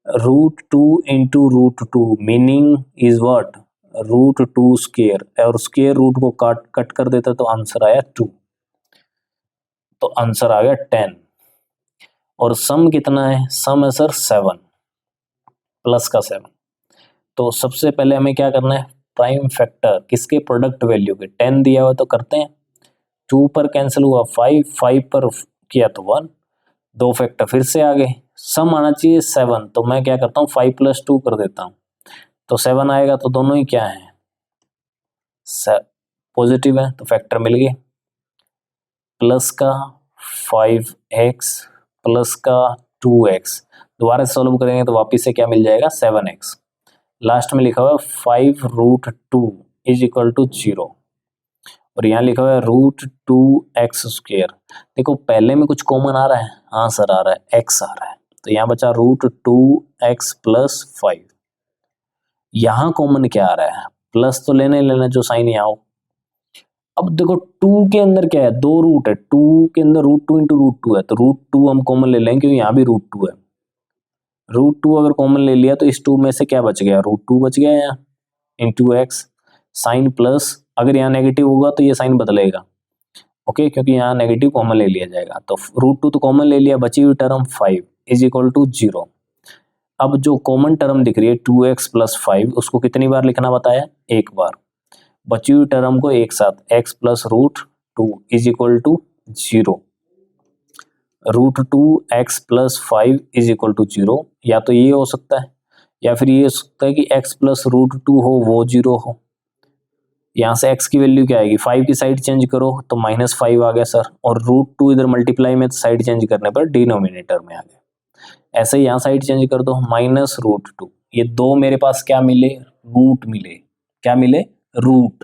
√2 into √2 meaning is what, √2², और स्क्वायर रूट को कट कर देता तो आंसर आया 2, तो आंसर आ गया 10। और सम कितना है, सम है सर 7 प्लस का 7। तो सबसे पहले हमें क्या करना है, प्राइम फैक्टर किसके, प्रोडक्ट वैल्यू के। 10 दिया हुआ तो करते हैं, 2 पर कैंसिल हुआ 5 पर किया तो 1, दो फैक्टर फिर से आ गए, सम आना चाहिए 7, तो मैं क्या करता हूँ 5 + 2 कर देता हूँ, तो 7 आएगा। तो दोनों ही क्या है, पॉजिटिव है, तो फैक्टर मिल गए। प्लस का 5x प्लस का 2x, दोबारा सॉल्व करेंगे तो वापिस से क्या मिल जाएगा 7x। लास्ट में लिखा हुआ है 5√2 = 0, और यहाँ लिखा हुआ है √2x²। देखो पहले में कुछ कॉमन आ रहा है, हाँ सर आ रहा है, x आ रहा है, तो यहाँ बचा √2x + 5। यहाँ कॉमन क्या आ रहा है, प्लस तो लेना ही लेना जो साइन यहाँ हो। अब देखो 2 के अंदर क्या है, 2 रूट है, 2 के अंदर √2 × √2 है, तो √2 हम कॉमन ले लेंगे क्योंकि यहाँ भी √2 है। √2 अगर कॉमन ले लिया तो इस 2 में से क्या बच गया, √2 बच गया यहाँ इंटू एक्स। साइन प्लस, अगर यहाँ नेगेटिव होगा तो ये साइन बदलेगा, ओके, क्योंकि यहाँ नेगेटिव कॉमन ले लिया जाएगा। तो √2 तो कॉमन ले लिया, बची हुई टर्म 5 = 0। अब जो कॉमन टर्म दिख रही है 2x + 5, उसको कितनी बार लिखना बताया, एक बार। बची हुई टर्म को एक साथ x + √2 = 0। √2x + 5 = 0, या तो ये हो सकता है, या फिर ये हो सकता है कि x + √2 हो वो 0 हो। यहाँ से x की वैल्यू क्या आएगी, 5 की साइड चेंज करो तो -5 आ गया सर, और √2 इधर मल्टीप्लाई में साइड चेंज करने पर डिनोमिनेटर में आ गया। ऐसे ही यहाँ साइड चेंज कर दो -√2, ये दो मेरे पास क्या मिले, रूट मिले। क्या मिले, रूट।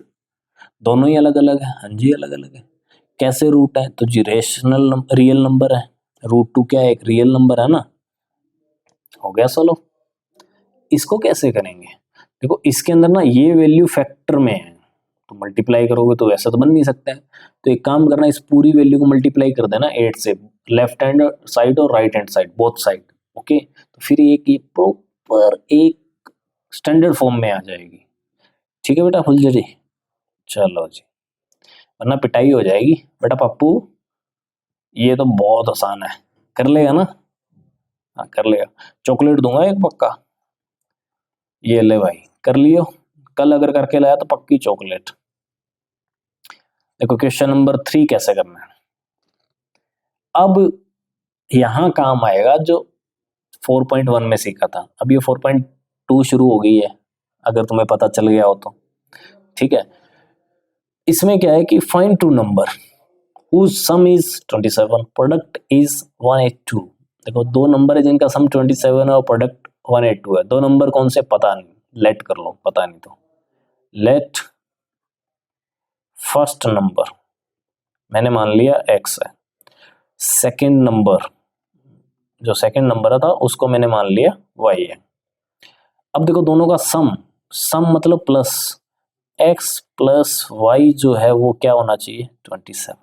दोनों ही अलग अलग है, हाँ जी अलग अलग है। कैसे रूट है, तो जी रेशनल रियल नंबर है, √2 क्या है, एक रियल नंबर है ना। हो गया सोलो। इसको कैसे करेंगे, देखो इसके अंदर ना ये वैल्यू फैक्टर में है, तो मल्टीप्लाई करोगे तो वैसा तो बन नहीं सकता है। तो एक काम करना, इस पूरी वैल्यू को मल्टीप्लाई कर देना 8 से, लेफ्ट हैंड साइड और right hand side, both side, okay. तो फिर एक ये प्रॉपर एक स्टैंडर्ड फॉर्म में आ जाएगी। ठीक है बेटा फुलझड़ी, चलो जी, वरना पिटाई हो जाएगी। बेटा पप्पू ये तो बहुत आसान है, कर लेगा ना, हाँ कर लेगा। चॉकलेट दूंगा एक पक्का, ये ले भाई कर लियो, कल अगर करके लाया तो पक्की चॉकलेट। देखो क्वेश्चन नंबर 3 कैसे करना है। अब यहां काम आएगा जो 4.1 में सीखा था, अब ये 4.2 शुरू हो गई है, अगर तुम्हें पता चल गया हो तो। ठीक है, इसमें क्या है कि find two number whose sum is 27, product is 182। देखो दो नंबर है जिनका सम 27 है और प्रोडक्ट 182 है। दो नंबर कौन से पता नहीं, लेट कर लो, पता नहीं तो लेट फर्स्ट नंबर मैंने मान लिया x है, सेकंड नंबर जो सेकंड नंबर था उसको मैंने मान लिया y है। अब देखो दोनों का सम, सम मतलब प्लस, x + y जो है वो क्या होना चाहिए 27।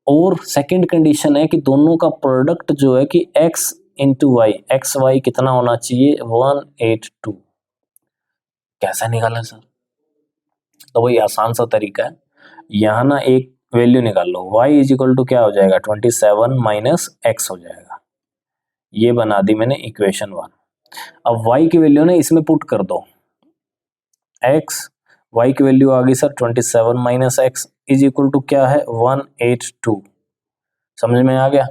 और सेकंड कंडीशन है कि दोनों का प्रोडक्ट जो है कि x × y, एक्स वाई कितना होना चाहिए 182। कैसे निकालें सर, तो वही आसान सा तरीका है, यहाँ ना एक वैल्यू निकाल लो, y = क्या हो जाएगा 27 - x हो जाएगा। ये बना दी मैंने इक्वेशन 1। अब y की वैल्यू ना इसमें पुट कर दो, x, y की वैल्यू आ गई सर 27 - x = क्या है 182। समझ में आ गया।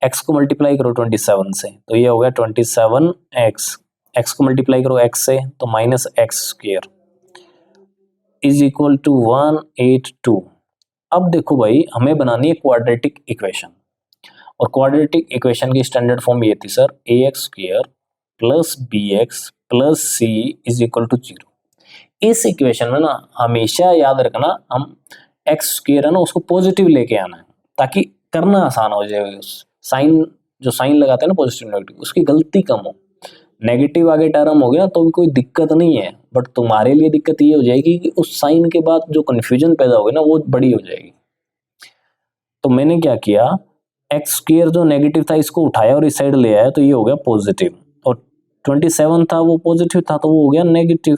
x को मल्टीप्लाई करो 27 से तो ये हो गया 27x, x को मल्टीप्लाई करो x से तो -x² = 182। अब देखो भाई हमें बनानी है क्वाड्रेटिक इक्वेशन, और क्वाड्रेटिक इक्वेशन की स्टैंडर्ड फॉर्म ये थी सर ax² + bx + c = 0। इस इक्वेशन में ना हमेशा याद रखना, हम x² है ना उसको पॉजिटिव लेके आना है ताकि करना आसान हो जाए। साइन जो साइन लगाते हैं ना पॉजिटिव नेगेटिव, उसकी गलती कम हो। नेगेटिव आगे टर्म हो गया तो भी कोई दिक्कत नहीं है, बट तुम्हारे लिए दिक्कत ये हो जाएगी कि उस साइन के बाद जो कन्फ्यूजन पैदा होगी ना वो बड़ी हो जाएगी। तो मैंने क्या किया, x² जो नेगेटिव था इसको उठाया और इस साइड ले आया, तो ये हो गया पॉजिटिव, और 27 था वो पॉजिटिव था तो वो हो गया नेगेटिव।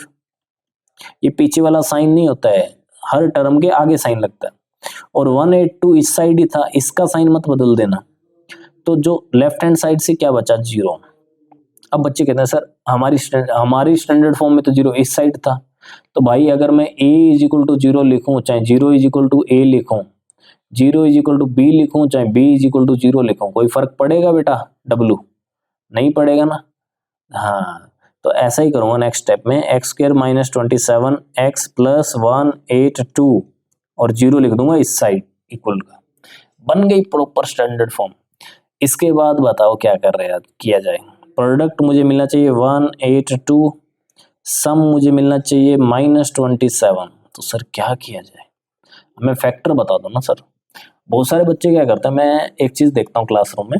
ये पीछे वाला साइन नहीं होता है, हर टर्म के आगे साइन लगता है। और 182 इस साइड ही था, इसका साइन मत बदल देना। तो जो लेफ्ट हैंड साइड से क्या बचा 0। अब बच्चे कहते हैं सर हमारी स्टैंडर्ड फॉर्म में तो 0 इस साइड था, तो भाई अगर मैं a = 0 लिखूं चाहे 0 = a लिखूं, zero is equal to B लिखूं चाहे B is equal to zero लिखूं, कोई फर्क पड़ेगा बेटा डब्लू? नहीं पड़ेगा ना। हाँ, तो ऐसा ही करूँगा नेक्स्ट स्टेप में, x square minus 27 x plus 182 और जीरो लिख दूंगा इस साइड इक्वल का, बन गई प्रॉपर स्टैंडर्ड फॉर्म। इसके बाद बताओ क्या कर रहे हैं, किया जाए। प्रोडक्ट मुझे मिलना चाहिए 182, सम मुझे मिलना चाहिए -27। तो सर क्या किया जाए, हमें फैक्टर बता दो ना सर। बहुत सारे बच्चे क्या करते हैं, मैं एक चीज़ देखता हूँ क्लासरूम में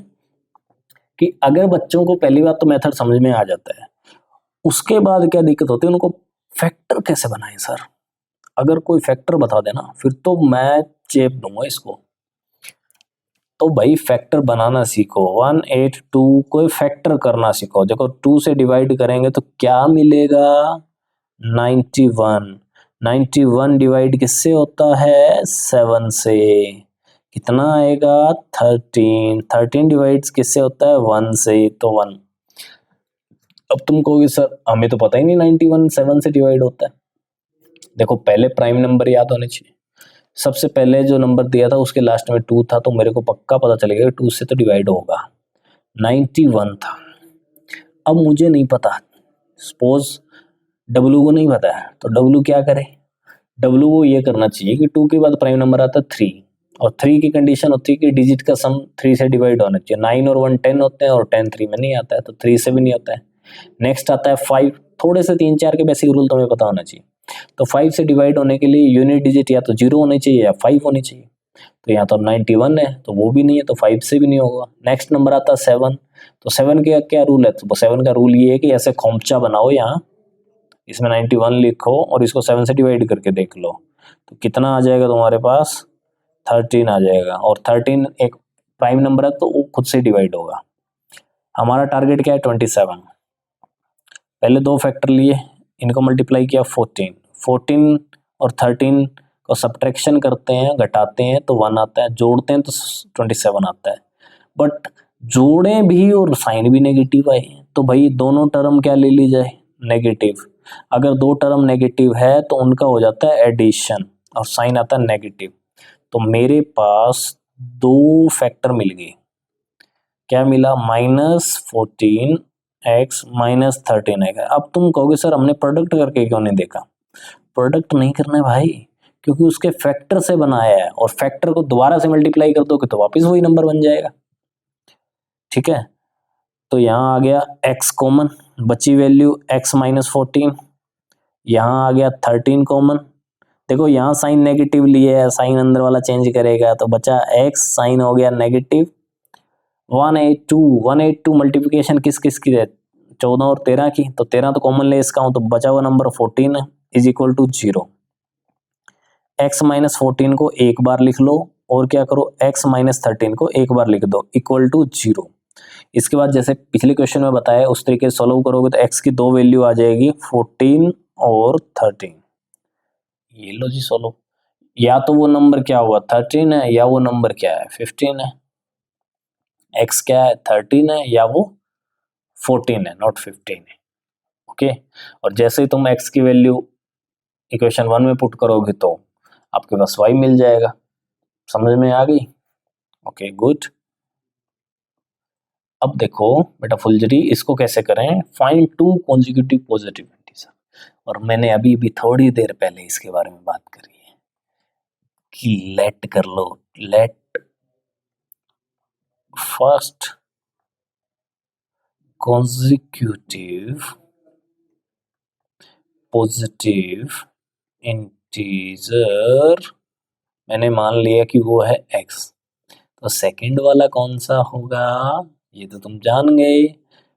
कि अगर बच्चों को पहली बात तो मेथड समझ में आ जाता है, उसके बाद क्या दिक्कत होती है, उनको फैक्टर कैसे बनाएं सर। अगर कोई फैक्टर बता देना फिर तो मैं चेप दूंगा इसको। तो भाई फैक्टर बनाना सीखो, 182 को फैक्टर करना सीखो। देखो 2 से डिवाइड करेंगे तो क्या मिलेगा, 91। 91 डिवाइड किससे होता है, 7 से, कितना आएगा 13। 13 डिवाइड किससे होता है, 1 से, तो 1। अब तुम कहोगे सर हमें तो पता ही नहीं 91 7 से डिवाइड होता है। देखो पहले प्राइम नंबर याद होने चाहिए, सबसे पहले जो नंबर दिया था उसके लास्ट में 2 था, तो मेरे को पक्का पता चलेगा 2 से तो डिवाइड होगा। 91 था, अब मुझे नहीं पता, सपोज डब्लू को नहीं पता है, तो डब्लू क्या करे, डब्लू को ये करना चाहिए कि 2 के बाद प्राइम नंबर आता है 3, और 3 की कंडीशन होती है कि डिजिट का सम 3 से डिवाइड होना चाहिए। 9 और 1 10 होते हैं और 10 3 में नहीं आता है, तो 3 से भी नहीं होता है। नेक्स्ट आता है 5, थोड़े से 3 4 के बेसिक रूल तुम्हें पता होना चाहिए। तो 5 से डिवाइड होने के लिए यूनिट डिजिट या तो 0 होनी चाहिए या 5 होनी चाहिए, तो यहाँ तो 91 है तो वो भी नहीं है, तो 5 से भी नहीं होगा। नेक्स्ट नंबर आता है 7, तो 7 का क्या रूल है, तो 7 का रूल ये है कि ऐसे खोमचा बनाओ, यहाँ इसमें 91 लिखो और इसको 7 से डिवाइड करके देख लो, तो कितना आ जाएगा तुम्हारे पास, 13 आ जाएगा। और 13 एक प्राइम नंबर है तो वो खुद से डिवाइड होगा। हमारा टारगेट क्या है, 27। पहले दो फैक्टर लिए, इनको मल्टीप्लाई किया 14 और 13 को सब्ट्रैक्शन करते हैं, घटाते हैं तो 1 आता है, जोड़ते हैं तो 27 आता है। बट जोड़ें भी और साइन भी नेगेटिव आए, तो भाई दोनों टर्म क्या ले ली जाए, नेगेटिव। अगर दो टर्म नेगेटिव है तो उनका हो जाता है एडिशन और साइन आता है नेगेटिव। तो मेरे पास दो फैक्टर मिल गए, क्या मिला, -14 x -13 है। अब तुम कहोगे सर हमने प्रोडक्ट करके क्यों नहीं देखा, प्रोडक्ट नहीं करना है भाई, क्योंकि उसके फैक्टर से बनाया है और फैक्टर को दोबारा से मल्टीप्लाई कर दोगे तो वापस वही नंबर बन जाएगा। ठीक है, तो यहाँ आ गया x कॉमन, बची वैल्यू x -14, यहाँ आ गया 13 कॉमन। देखो यहाँ साइन नेगेटिव लिए है, साइन अंदर वाला चेंज करेगा तो बचा x, साइन हो गया नेगेटिव। 182 मल्टीप्लिकेशन किस किस की है, 14 और 13 की, तो 13 तो कॉमन ले इसका हूं, तो बचा हुआ नंबर 14 है, इज इक्वल टू 0। x -14 को एक बार लिख लो और क्या करो, x -13 को एक बार लिख दो, इक्वल टू 0। इसके बाद जैसे पिछले क्वेश्चन में बताया उस तरीके से सॉल्व करोगे तो x की दो वैल्यू आ जाएगी, 14 और 13। ये लो जी सोल्व, या तो वो नंबर क्या हुआ 13 है या वो नंबर क्या है 15 है। x क्या है 13 है या वो 14 है, नॉट 15 है। ओके, और जैसे ही तुम x की वैल्यू इक्वेशन 1 में पुट करोगे तो आपके पास y मिल जाएगा। समझ में आ गई? Okay good. अब देखो बेटा फुलझड़ी, इसको कैसे करें, find two consecutive positive integer. और मैंने अभी भी थोड़ी देर पहले इसके बारे में बात करी है कि लेट कर लो, let first consecutive positive integer मैंने मान लिया कि वो है x, तो सेकंड वाला कौन सा होगा, ये तो तुम जान गए।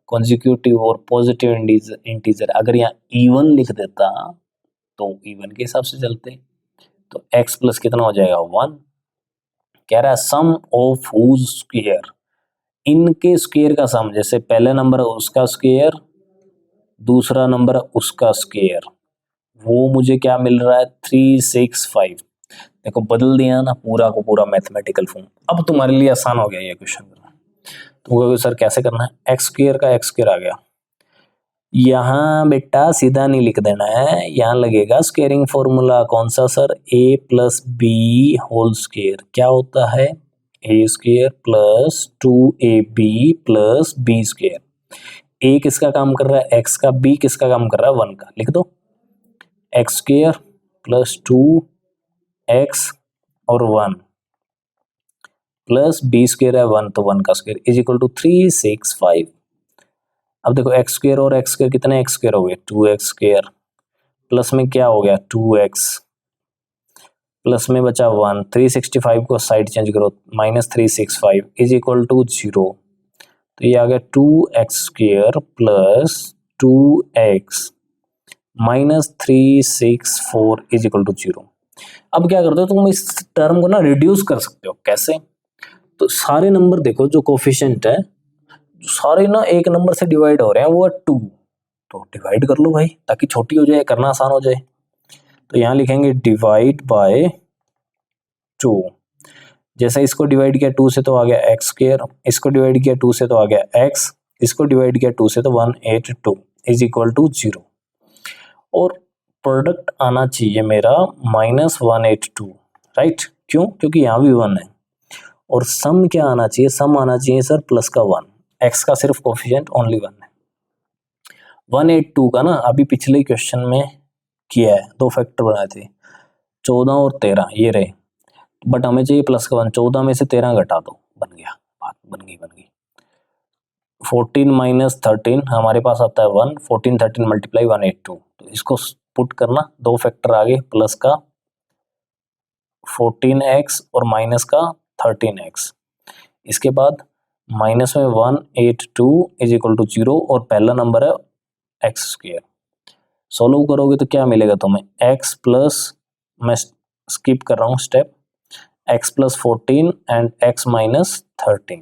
कॉन्जिक्यूटिव और पॉजिटिव इंटीजर अगर यहाँ इवन लिख देता तो इवन के हिसाब से चलते, तो x प्लस कितना हो जाएगा 1। कह रहा है सम ऑफ हुज स्क्वायर, इनके स्क्वायर का सम, जैसे पहले नंबर उसका स्क्वायर, दूसरा नंबर उसका स्क्वायर, वो मुझे क्या मिल रहा है 365। देखो बदल दिया ना पूरा को पूरा मैथमेटिकल फॉर्म। अब तुम्हारे लिए आसान हो गया ये क्वेश्चन करना। तुम कहोगे सर कैसे करना है, एक्स स्क्वायर का एक्स स्क्वायर आ गया, यहाँ बेटा सीधा नहीं लिख देना है, यहाँ लगेगा स्क्वेयरिंग फॉर्मूला। कौन सा sir? a plus B whole square. क्या होता है? a square plus 2ab plus B square. a किसका काम कर रहा है? x का। b किसका काम कर रहा है? 1 का। लिख दो एक्स स्क्वेयर प्लस 2x और 1 प्लस बी स्क्वेयर है 1, तो 1 का स्क्वेयर इज इक्वल टू 365। अब देखो एक्स स्क्वेयर और एक्स स्क्वेयर कितने एक्स स्क्वेयर हो गए? 2x स्क्वेयर प्लस में क्या हो गया? 2x प्लस में बचा 1। 365 को साइड चेंज करो, माइनस 365 इज इक्वल टू 0। तो ये आ गया 2x square plus 2x minus 364 is equal to 0। अब क्या करते हो तुम? इस टर्म को ना रिड्यूस कर सकते हो। कैसे? तो सारे नंबर देखो जो कोफिशिएंट है, सारे ना एक नंबर से डिवाइड हो रहे हैं, वो है 2। तो डिवाइड कर लो भाई, ताकि छोटी हो जाए, करना आसान हो जाए। तो यहाँ लिखेंगे डिवाइड बाय 2। जैसे इसको डिवाइड किया 2 से तो आ गया एक्स स्क्वेयर, इसको डिवाइड किया 2 से तो आ गया एक्स, इसको डिवाइड किया 2 से तो 182 इज इक्वल टू 0। और प्रोडक्ट आना चाहिए मेरा -182, राइट? क्यों? क्योंकि यहाँ भी 1 है। और सम क्या आना चाहिए? सम आना चाहिए सर प्लस का 1। एक्स का सिर्फ कोफिशिएंट ओनली 1 है। 182 का ना अभी पिछले क्वेश्चन में किया है, 2 फैक्टर बनाए थे, 14 और 13 ये रहे, बट हमें चाहिए प्लस का 1। 14 में से 13 घटा दो, बन गया, बात बन गई। 14 माइनस 13 हमारे पास आता है 1। 14 13 मल्टीप्लाई 182। तो इसको पुट करना, 2 फैक्टर आगे, प्लस का 14x और माइनस का 13x। इसके बाद माइनस में 182 इज इक्वल टू 0 और पहला नंबर है एक्स स्क्वेयर। सोल्व करोगे तो क्या मिलेगा तुम्हें? x प्लस, मैं स्किप कर रहा हूँ step, x plus 14 and x minus 13,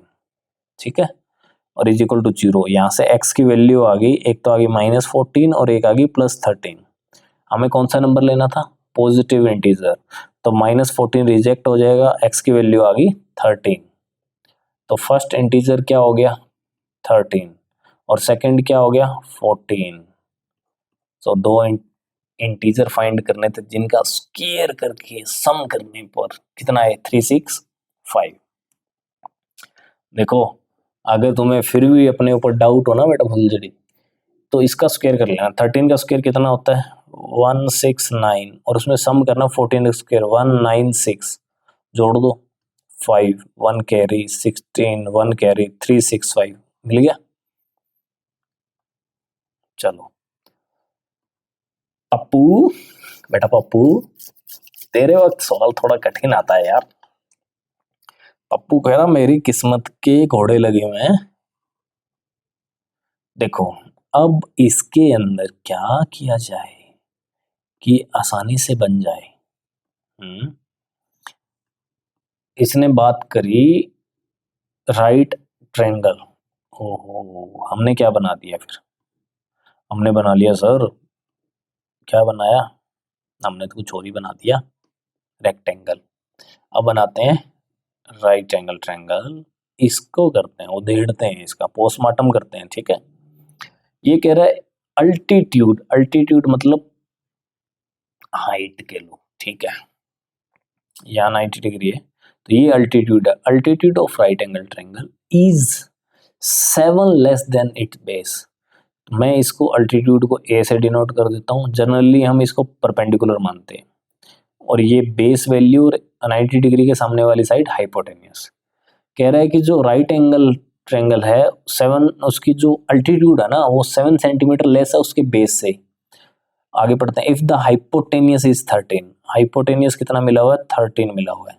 ठीक है, और इज इक्वल टू 0। यहाँ से x की वैल्यू आ गई, एक तो आ गई -14 और एक आ गई +13। हमें कौन सा नंबर लेना था? Positive integer. तो -14 रिजेक्ट हो जाएगा, x की वैल्यू आ गई 13। तो फर्स्ट इंटीजर क्या हो गया? 13 और सेकंड क्या हो गया? 14। तो 2 इंटीजर फाइंड करने थे जिनका स्क्वायर करके सम करने पर कितना है? 365। देखो अगर तुम्हें फिर भी अपने ऊपर डाउट हो ना बेटा फुलझड़ी, तो इसका स्क्वायर कर लेना। 13 का स्क्वायर कितना होता है? 169 और उसमें सम करना 14 का स्क्वायर 196, जोड़ दो 5, 1 कैरी 16, 1 कैरी 365, मिल गया। चलो पप्पू, बेटा पप्पू, तेरे वक्त सवाल थोड़ा कठिन आता है यार। पप्पू कह रहा मेरी किस्मत के घोड़े लगे हुए हैं। देखो अब इसके अंदर क्या किया जाए कि आसानी से बन जाए। इसने बात करी राइट ट्रायंगल। ओहो, हमने क्या बना दिया फिर? हमने बना लिया सर, क्या बनाया? हमने तो कुछ और ही बना दिया, रेक्टेंगल। अब बनाते हैं राइट एंगल ट्रायंगल। इसको करते हैं, उधेड़ते हैं, इसका पोस्टमार्टम करते हैं, ठीक है। ये कह रहा है अल्टीट्यूड, अल्टीट्यूड मतलब हाइट के लो, ठीक है, यहाँ 90 डिग्री है, तो ये अल्टीट्यूड है। Altitude of right angle triangle is 7 less than it's base. मैं इसको अल्टीट्यूड को ए से डिनोट कर देता हूँ। जनरली हम इसको परपेंडिकुलर मानते हैं, और ये बेस वैल्यू 90 डिग्री के सामने वाली साइड हाइपोटेन्यूस। कह रहा है कि जो राइट एंगल ट्रायंगल है 7, उसकी जो अल्टीट्यूड है ना वो 7 सेंटीमीटर लेस है उसके बेस से। आगे पढ़ते हैं। If the hypotenuse is 13, hypotenuse कितना मिला हुआ है? 13 मिला हुआ है।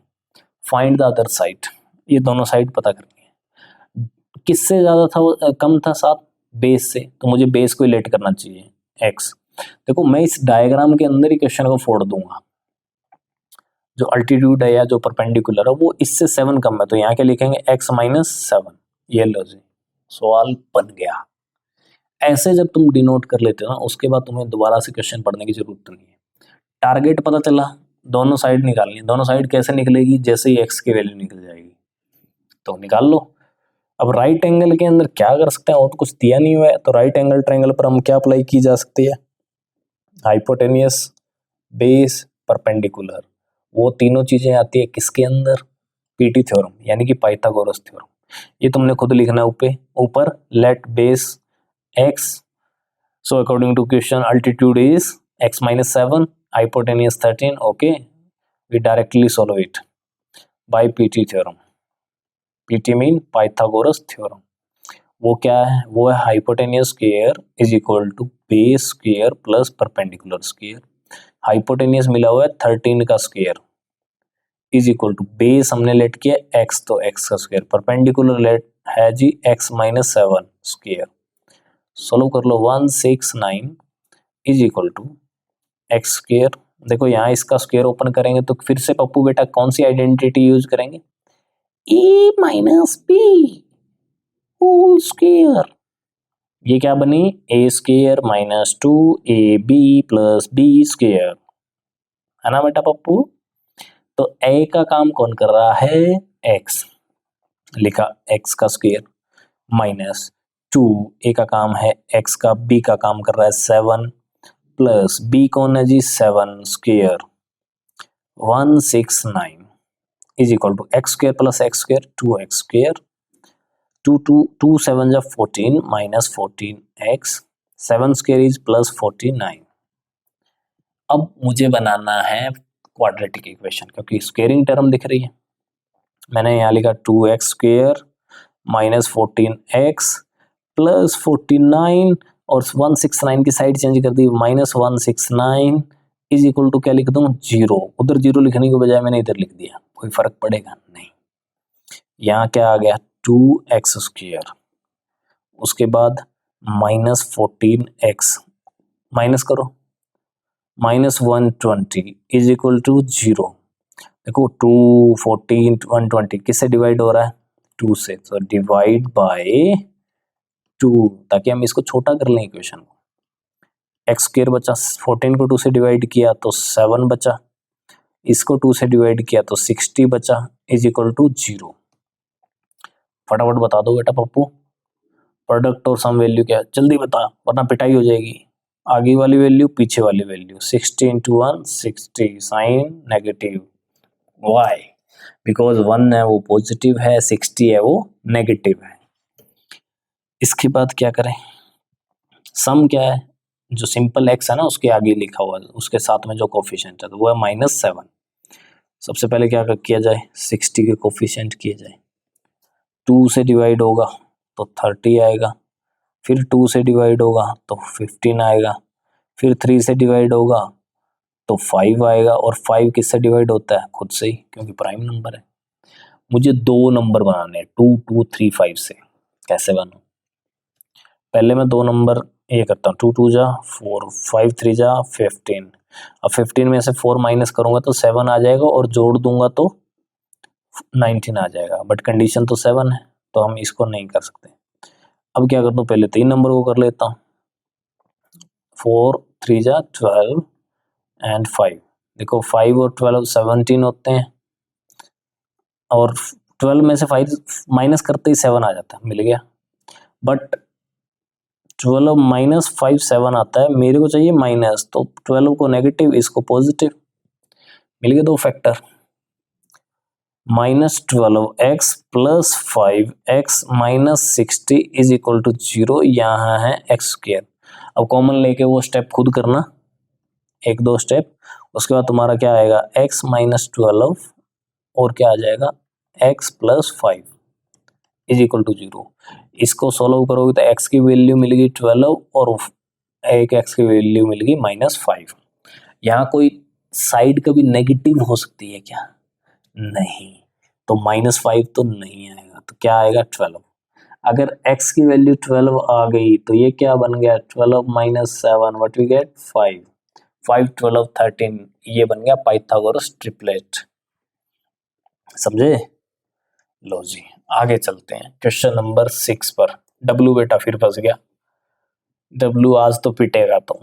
फाइंड द अदर साइड, ये दोनों साइड पता करनी है। किससे ज्यादा था? कम था 7, बेस से, तो मुझे बेस को रिलेट करना चाहिए x। देखो मैं इस डायग्राम के अंदर ही क्वेश्चन को फोड़ दूंगा। जो अल्टीट्यूड है या जो परपेंडिकुलर है वो इससे 7 कम है, तो यहाँ क्या लिखेंगे? x minus 7। ये लो जी, सवाल बन गया। ऐसे जब तुम डिनोट कर लेते हो ना, उसके बाद तुम्हें दोबारा से क्वेश्चन पढ़ने की जरूरत नहीं है। टारगेट पता चला, दोनों साइड निकालनी। दोनों साइड कैसे निकलेगी? जैसे ही x की वैल्यू निकल जाएगी तो निकाल लो। अब राइट एंगल के अंदर क्या कर सकते हैं, और तो कुछ दिया नहीं हुआ है, तो राइट एंगल ट्रायंगल पर हम क्या अप्लाई की जा सकती है, हाइपोटेनियस, बेस, परपेंडिकुलर, वो तीनों चीजें आती है किसके अंदर, पीटी थ्योरम यानी कि पाइथागोरस थ्योरम। ये तुमने खुद लिखना है ऊपर let base x, so according to question altitude is x minus 7, hypotenuse 13, okay, we directly solve it by PT theorem। PT mean Pythagoras theorem। वो क्या है, वो है hypotenuse square is equal to base square plus perpendicular square. Hypotenuse मिला हुआ है 13 का square is equal to base हमने लेट किया x, तो x का स्क्वायर, परपेंडिकुलर लेट है जी x माइनस 7 स्क्वायर। सोल्व कर लो, 169 is equal to x square. देखो यहाँ इसका स्क्वायर ओपन करेंगे तो फिर से पप्पू बेटा कौन सी आइडेंटिटी यूज करेंगे, A minus B whole square. ये क्या बनी, A square minus 2ab plus B square, है ना बेटा पप्पू। तो ए का काम कौन कर रहा है, एक्स, लिखा एक्स का स्क्वायर माइनस 2, ए का काम है एक्स का, बी का काम कर रहा है 7 प्लस बी कौन है जी 7 square 169 is equal to x square plus x square 2x square, 2 7 जा 14 minus 14x, 7 square is plus 49। अब मुझे बनाना है क्वाड्रेटिक इक्वेशन, क्योंकि स्क्वेयरिंग टर्म दिख रही है। मैंने यहाँ लिखा 2x square minus 14x plus 49 और 169 की साइड चेंज कर दी, माइनस 169 इज इक्वल टू क्या लिख दूं, जीरो। उधर जीरो लिखने के बजाय मैंने इधर लिख दिया, कोई फर्क पड़ेगा नहीं। यहाँ क्या आ गया 2x स्क्वायर, उसके बाद माइनस 14x, माइनस करो minus 120 is equal to zero. देखो 2 14 120 किससे डिवाइड हो रहा है, 2 से, तो डिवाइड बाय 2, ताकि हम इसको छोटा कर लें इक्वेशन को। एक्स स्क्वायर बचा, 14 को 2 से डिवाइड किया तो 7 बचा, इसको 2 से डिवाइड किया तो 60 बचा इज इक्वल टू जीरो। फटाफट बता दो बेटा पप्पू, प्रोडक्ट और सम वैल्यू क्या है, जल्दी बता वरना पिटाई हो जाएगी। आगे वाली वैल्यू पीछे वाली value, 60 into 1 60, sign negative, why because 1 है वो पॉजिटिव है, 60 है वो नेगेटिव है। इसके बाद क्या करें, सम क्या है, जो सिंपल एक्स है ना उसके आगे लिखा हुआ है, उसके साथ में जो कोफिशिएंट है तो वो है -7। सबसे पहले क्या किया जाए, 60 के कोफिशिएंट किए जाए, 2 से डिवाइड होगा तो 30 आएगा, फिर 2 से डिवाइड होगा तो 15 आएगा, फिर 3 से डिवाइड होगा तो 5 आएगा, और 5 किससे डिवाइड होता है, खुद से ही, क्योंकि प्राइम नंबर है। मुझे 2 नंबर बनाने हैं, 2 2 3 5 से। कैसे बनाऊं, पहले मैं 2 नंबर ये करता हूँ, 2 2 जा 4, 5 3 जा 15। अब 15 में से 4 माइनस करूंगा तो 7 आ जाएगा, और जोड़ दूंगा तो 19 आ जाएगा, बट कंडीशन तो 7 है तो हम इसको नहीं कर सकते। अब क्या करता हूँ, पहले 3 नंबर को कर लेता हूँ, 4 3 जा 12 एंड 5। देखो 5 और 12 17 होते हैं, और 12 में से 5 माइनस करते ही 7 आ जाता है, मिल गया। बट 12 माइनस 5 7 आता है, मेरे को चाहिए माइनस, तो 12 को नेगेटिव इसको पॉजिटिव, मिल गए 2 factor. -12x plus 5x minus 60 is equal to 0, यहाँ है एक्स स्क्वायर। अब कॉमन लेके वो स्टेप खुद करना, 1 2 स्टेप, उसके बाद तुम्हारा क्या आएगा, x माइनस 12 और क्या आ जाएगा x plus 5 is equal to 0। इसको सोल्व करोगे तो x की वैल्यू मिलेगी 12 और एक x की वैल्यू मिलेगी -5। यहाँ कोई साइड कभी नेगेटिव हो सकती है क्या, नहीं, तो -5 तो नहीं आएगा, तो क्या आएगा 12। अगर x की वैल्यू 12 आ गई तो ये क्या बन गया, 12 माइनस 7 व्हाट वी गेट 5, 5 12 13, ये बन गया पाइथागोरस ट्रिपलेट। समझे, लो जी आगे चलते हैं क्वेश्चन नंबर 6 पर। डब्लू बेटा फिर फंस गया, डब्लू आज तो पिटेगा। तो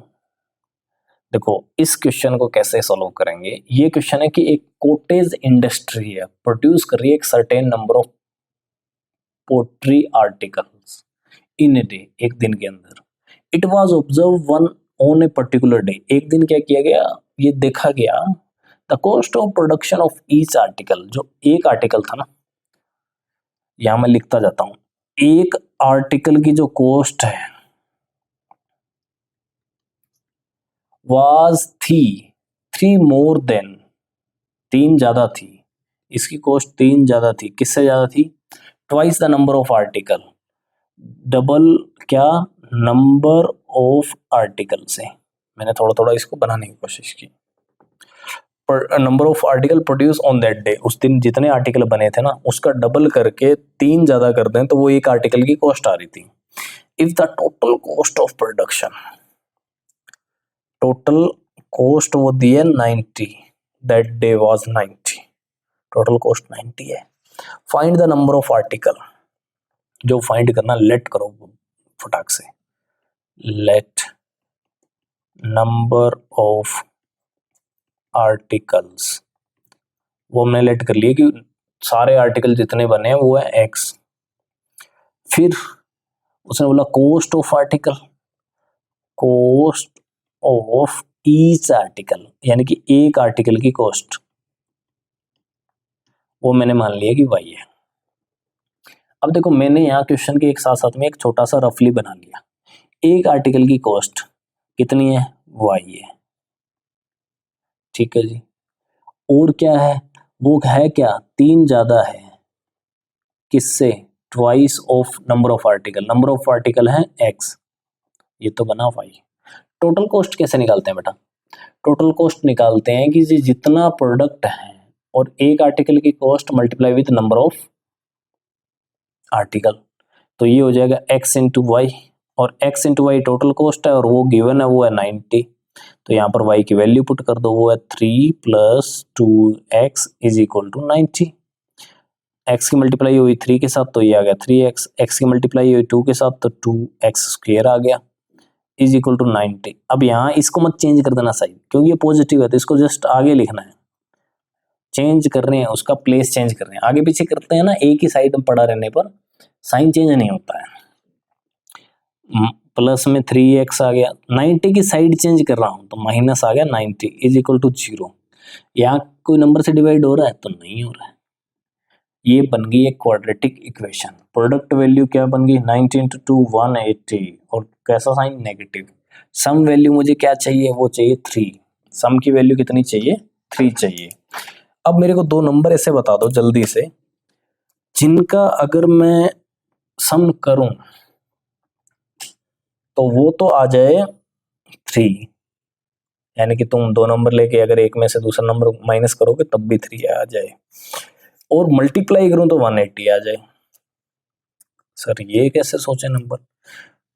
देखो इस क्वेश्चन को कैसे सॉल्व करेंगे, ये क्वेश्चन है कि एक कोटेज इंडस्ट्री है, प्रोड्यूस कर रही है एक certain number of pottery articles in a day, एक दिन के अंदर। It was observe one on a particular day, एक दिन क्या किया गया, ये देखा गया the cost of production of each article, जो एक आर्टिकल था ना, यहां मैं लिखता जाता हूं, एक आर्टिकल की जो कॉस्ट है वाज थ्री मोर देन, तीन ज्यादा थी, इसकी कॉस्ट तीन ज्यादा थी, किससे ज्यादा थी, twice the number of article, double क्या, नंबर ऑफ आर्टिकल से। मैंने थोड़ा थोड़ा इसको बनाने की कोशिश की। Number of article produce on that day, उस दिन जितने आर्टिकल बने थे ना उसका डबल करके तीन ज्यादा कर दें तो वो एक आर्टिकल की कॉस्ट आ रही थी। If the total cost of production, total cost वो दी है 90, that day was 90, total cost 90 है। Find the number of article, जो फाइंड करना लेट करो फटाक से, लेट नंबर ऑफ आर्टिकल्स, वो हमने लेट कर लिए कि सारे आर्टिकल जितने बने हैं वो है एक्स। फिर उसने बोला cost of article, cost of each article, यानी कि एक आर्टिकल की कॉस्ट, वो मैंने मान लिया कि वाई है। अब देखो मैंने यहाँ क्वेश्चन के एक साथ साथ में एक छोटा सा रफली बना लिया, एक आर्टिकल की कॉस्ट कितनी है, वाई है, ठीक है जी। और क्या है, वो है क्या, तीन ज्यादा है, किससे, twice of number of article, number of article है एक्स, ये तो बना वाई। टोटल कॉस्ट कैसे निकालते हैं बेटा, टोटल कॉस्ट निकालते हैं कि जितना प्रोडक्ट है और एक आर्टिकल की cost multiply with number of article, तो ये हो जाएगा x इंटू वाई, और x into Y total cost है और वो गिवन है वो है 90, तो यहाँ पर y की वैल्यू पुट कर दो, वो है 3 + 2x is equal to 90। x की मल्टीप्लाई हुई 3 के साथ तो ये आ गया 3x, x की मल्टीप्लाई हुई 2 के साथ तो 2x² आ गया इज इक्वल टू 90। अब यहाँ इसको मत चेंज कर देना साइड, क्योंकि ये पॉजिटिव है तो इसको जस्ट आगे लिखना है, चेंज कर रहे हैं उसका प्लेस चेंज कर रहे हैं, आगे पीछे करते हैं ना एक ही साइड में पड़ा रहने पर साइन चेंज नहीं होता है। प्लस में 3x आ गया, 90 की साइड चेंज कर रहा हूं तो माइनस आ गया 90 इज इक्वल टू 0। यहाँ कोई नंबर से डिवाइड हो रहा है तो नहीं हो रहा है, ये बन गई एक क्वाड्रेटिक इक्वेशन। प्रोडक्ट वैल्यू क्या बन गई, 90 इंटू 2 180, और कैसा साइन, नेगेटिव। सम वैल्यू मुझे क्या चाहिए, वो चाहिए 3, सम की वैल्यू कितनी चाहिए, 3 चाहिए। अब मेरे को दो नंबर ऐसे बता दो जल्दी से जिनका अगर मैं सम करूं तो वो तो आ जाए 3, यानी कि तुम दो नंबर लेके अगर एक में से दूसरा नंबर माइनस करोगे तब भी 3 आ जाए, और मल्टीप्लाई करूं तो 180 आ जाए। सर ये कैसे सोचे नंबर,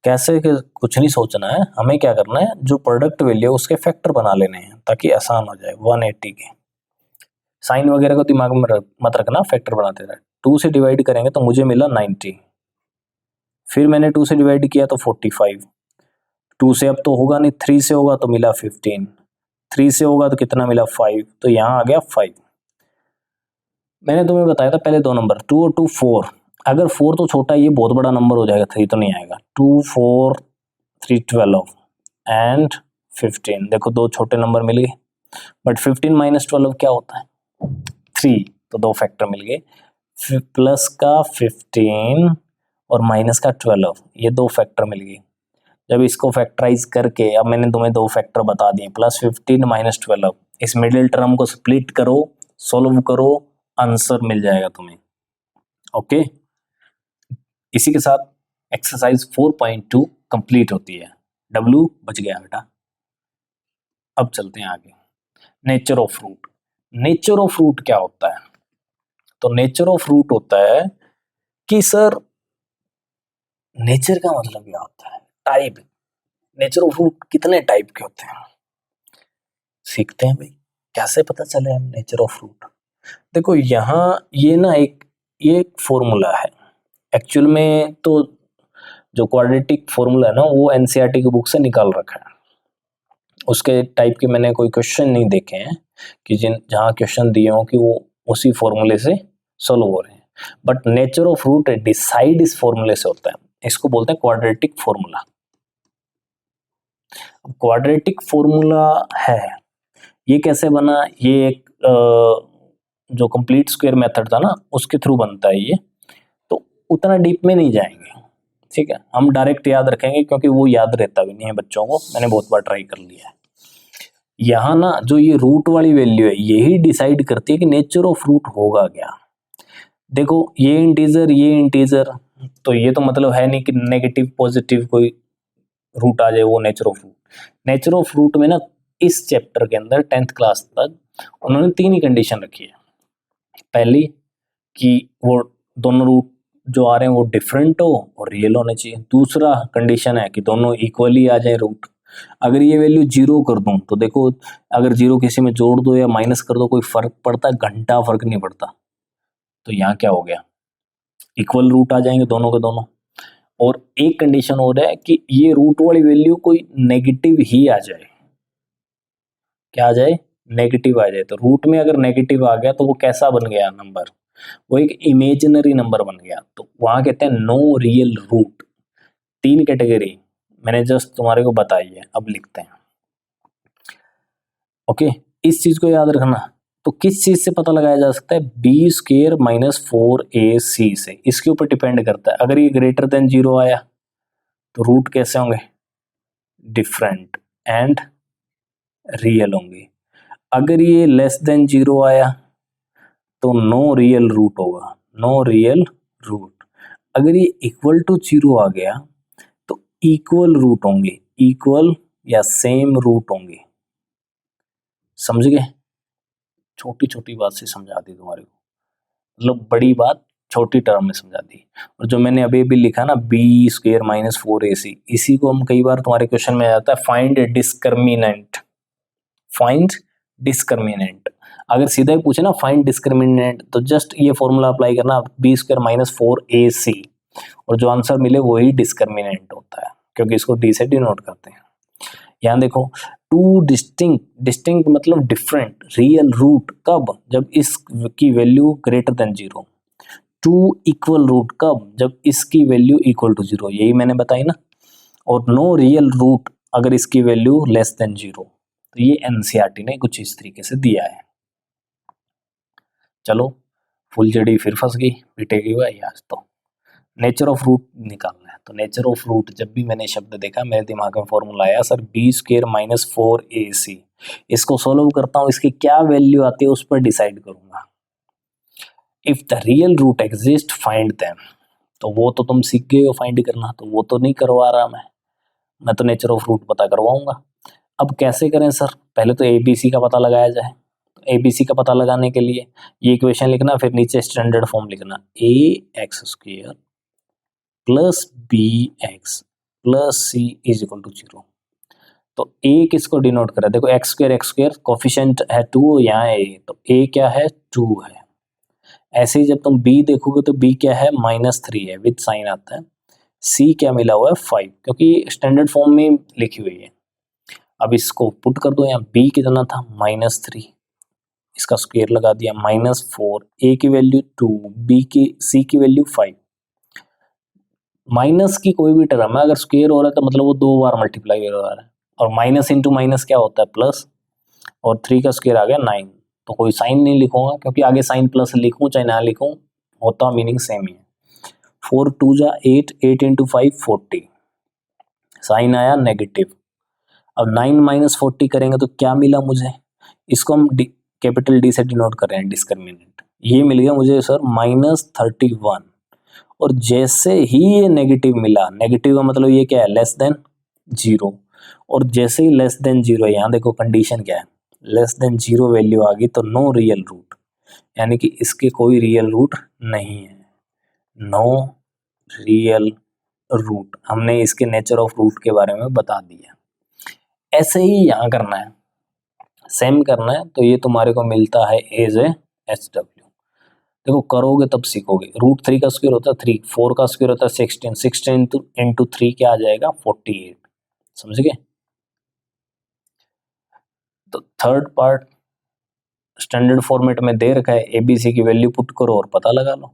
कैसे कुछ नहीं सोचना है, हमें क्या करना है, जो प्रोडक्ट वैल्यू उसके फैक्टर बना लेने हैं ताकि आसान हो जाए। 180 के साइन वगैरह को दिमाग में मत रखना, फैक्टर बनाते रहे। 2 से डिवाइड करेंगे तो मुझे मिला 90, फिर मैंने 2 से डिवाइड किया तो 45, 2 से अब तो होगा नहीं, 3 से होगा तो मिला 15, 3 से होगा तो कितना मिला 5, तो यहाँ आ गया 5। मैंने तुम्हें बताया था पहले दो नंबर 2 और 2 4, अगर 4 तो छोटा ये बहुत बड़ा नंबर हो जाएगा, 3 तो नहीं आएगा। 2 4 3 12 एंड 15, देखो दो छोटे नंबर मिल गए, बट 15 माइनस 12 क्या होता है 3, तो दो फैक्टर मिल गए, प्लस का 15 और माइनस का 12, ये दो फैक्टर मिल गए। जब इसको फैक्टराइज करके, अब मैंने तुम्हें दो फैक्टर बता दिए, +15 -12, इस मिडिल टर्म को स्प्लिट करो, सोल्व करो, आंसर मिल जाएगा तुम्हें। ओके, इसी के साथ एक्सरसाइज 4.2 कंप्लीट होती है। W बच गया बेटा। अब चलते हैं आगे। Nature of fruit, nature of fruit क्या होता है, तो नेचर ऑफ फ्रूट होता है कि सर नेचर का मतलब क्या होता है, टाइप, नेचर ऑफ फ्रूट कितने टाइप के होते हैं सीखते हैं भाई, कैसे पता चले हम नेचर ऑफ फ्रूट। देखो यहाँ ये ना ये फॉर्मूला है, एक्चुअल में तो जो क्वाड्रेटिक फॉर्मूला है ना वो एनसीईआरटी की बुक से निकाल रखा है, उसके टाइप के मैंने कोई क्वेश्चन नहीं देखे हैं कि जहाँ क्वेश्चन दिए हों कि वो उसी फॉर्मूले से सोल्व हो रहे हैं। But nature of root decide इस फॉर्मूले से होता है, इसको बोलते हैं क्वाड्रेटिक फॉर्मूला। क्वाड्रेटिक फॉर्मूला है, ये कैसे बना, ये एक जो कंप्लीट स्क्वायर मेथड था ना उसके थ्रू बनता है ये, तो उतना डीप में नहीं जाएंगे, ठीक है, हम डायरेक्ट याद रखेंगे क्योंकि वो याद रहता भी नहीं है बच्चों को, मैंने बहुत बार ट्राई कर लिया है। यहाँ ना जो ये रूट वाली वैल्यू है यही डिसाइड करती है कि नेचर ऑफ रूट होगा क्या। देखो ये इंटीजर, तो ये तो मतलब है नहीं कि नेगेटिव पॉजिटिव कोई रूट आ जाए वो nature of root. Nature of root में ना इस चैप्टर के अंदर 10th क्लास तक उन्होंने 3 ही कंडीशन रखी है। पहली कि वो दोनों रूट जो आ रहे हैं वो डिफरेंट हो और रियल होने चाहिए। दूसरा कंडीशन है कि दोनों इक्वली आ जाए रूट। अगर ये वैल्यू 0 कर दूं तो देखो, अगर 0 किसी में जोड़ दो या माइनस कर दो कोई फर्क पड़ता है, घंटा फर्क नहीं पड़ता। तो यहाँ क्या हो गया, इक्वल रूट आ जाएंगे दोनों के दोनों। और एक कंडीशन और है कि ये रूट वाली वैल्यू कोई नेगेटिव ही आ जाए। क्या आ जाए, नेगेटिव आ जाए। तो रूट में अगर नेगेटिव आ गया तो वो कैसा बन गया नंबर, वो एक इमेजिनरी नंबर बन गया। तो वहां कहते हैं नो रियल रूट। 3 कैटेगरी मैंने जस्ट तुम्हारे को बताई है, अब लिखते हैं। ओके, इस चीज को याद रखना। तो किस चीज से पता लगाया जा सकता है, बी स्क्वेयर माइनस 4ac से। इसके ऊपर डिपेंड करता है। अगर ये ग्रेटर देन 0 आया तो रूट कैसे होंगे, डिफरेंट एंड रियल होंगे। अगर ये लेस देन 0 आया तो नो रियल रूट होगा, नो रियल रूट। अगर ये इक्वल टू 0 आ गया तो इक्वल रूट होंगे, इक्वल या सेम रूट होंगे। समझ गए, छोटी छोटी बात से समझा दी तुम्हारे को, मतलब बड़ी बात छोटी टर्म में समझा दी। और जो मैंने अभी भी लिखा ना बी स्क्वेयर माइनस 4ac, इसी को हम कई बार तुम्हारे क्वेश्चन में आ जाता है फाइंड डिस्क्रिमिनेंट। फाइंड डिस्क्रिमिनेंट, अगर सीधा ही पूछे ना फाइंड डिस्क्रिमिनेंट तो जस्ट ये फॉर्मूला अप्लाई करना, बी स्क्वायर माइनस 4ac, और जो आंसर मिले वही डिस्क्रिमिनेंट होता है क्योंकि इसको डी से डिनोट करते हैं। यहाँ देखो, टू डिस्टिंक्ट मतलब डिफरेंट रियल रूट कब, जब इसकी value greater than 0। Two equal root कब, जब इसकी वैल्यू इक्वल टू 0, यही मैंने बताई ना। और नो रियल रूट अगर इसकी वैल्यू लेस देन 0। तो ये एनसीईआरटी ने कुछ इस तरीके से दिया है। चलो फुलझड़ी फिर फंस गई, पिटेगी भाई आज तो। नेचर ऑफ रूट निकालना है, तो नेचर ऑफ रूट जब भी मैंने शब्द देखा मेरे दिमाग में फॉर्मूला आया sir B square minus 4ac। इसको सोल्व करता हूँ, इसकी क्या वैल्यू आती है उस पर डिसाइड करूंगा। If the real root exist find them, तो वो तो तुम सीख गए हो फाइंड करना, तो वो तो नहीं करवा रहा मैं तो नेचर ऑफ रूट पता करवाऊंगा। अब कैसे करें सर, पहले तो ABC का पता लगाया जाए। तो ABC का पता लगाने के लिए ये इक्वेशन लिखना, फिर नीचे स्टैंडर्ड फॉर्म लिखना, ax² plus bx plus c is equal to 0। तो a किसको डिनोट करा, देखो x² कोफिशिएंट है 2, यहाँ है a, तो a क्या है 2 है। ऐसे ही जब तुम b देखोगे तो b क्या है -3 है, विद साइन आता है। c क्या मिला हुआ है 5, क्योंकि स्टैंडर्ड फॉर्म में लिखी हुई है। अब इसको पुट कर दो, यहाँ b कितना था -3, इसका स्क्वायर लगा दिया -4, a की वैल्यू 2, c की वैल्यू 5। माइनस की कोई भी टर्म है अगर स्क्वायर हो रहा है तो मतलब वो 2 बार मल्टीप्लाई हो रहा है, और माइनस इंटू माइनस क्या होता है प्लस, और 3 का स्क्वायर आ गया 9। तो कोई साइन नहीं लिखूंगा क्योंकि आगे साइन प्लस लिखूं चाहे ना लिखूं होता मीनिंग सेम ही है। 4 2 जा 8, 8 इंटू 5 40, साइन आया नेगेटिव। अब 9 माइनस 40 करेंगे तो क्या मिला मुझे, इसको हम कैपिटल डी से डिनोट कर रहे हैं डिस्क्रिमिनेंट। ये मिल गया मुझे सर -31। और जैसे ही ये नेगेटिव मिला, नेगेटिव का मतलब ये क्या है लेस देन 0, और जैसे ही लेस देन 0, यहाँ देखो कंडीशन क्या है, लेस देन 0 वैल्यू आ गई तो नो रियल रूट, यानी कि इसके कोई रियल रूट नहीं है, नो रियल रूट। हमने इसके नेचर ऑफ रूट के बारे में बता दिया। ऐसे ही यहाँ करना है, सेम करना है। तो ये तुम्हारे को मिलता है एज ए HW। देखो करोगे तब सीखोगे। √3 का स्क्वायर होता है 3, 4 का स्क्वायर होता है 16, 16 इंटू 3 क्या आ जाएगा 48। समझ गए। तो थर्ड पार्ट स्टैंडर्ड फॉर्मेट में दे रखा है, ABC की वैल्यू पुट करो और पता लगा लो।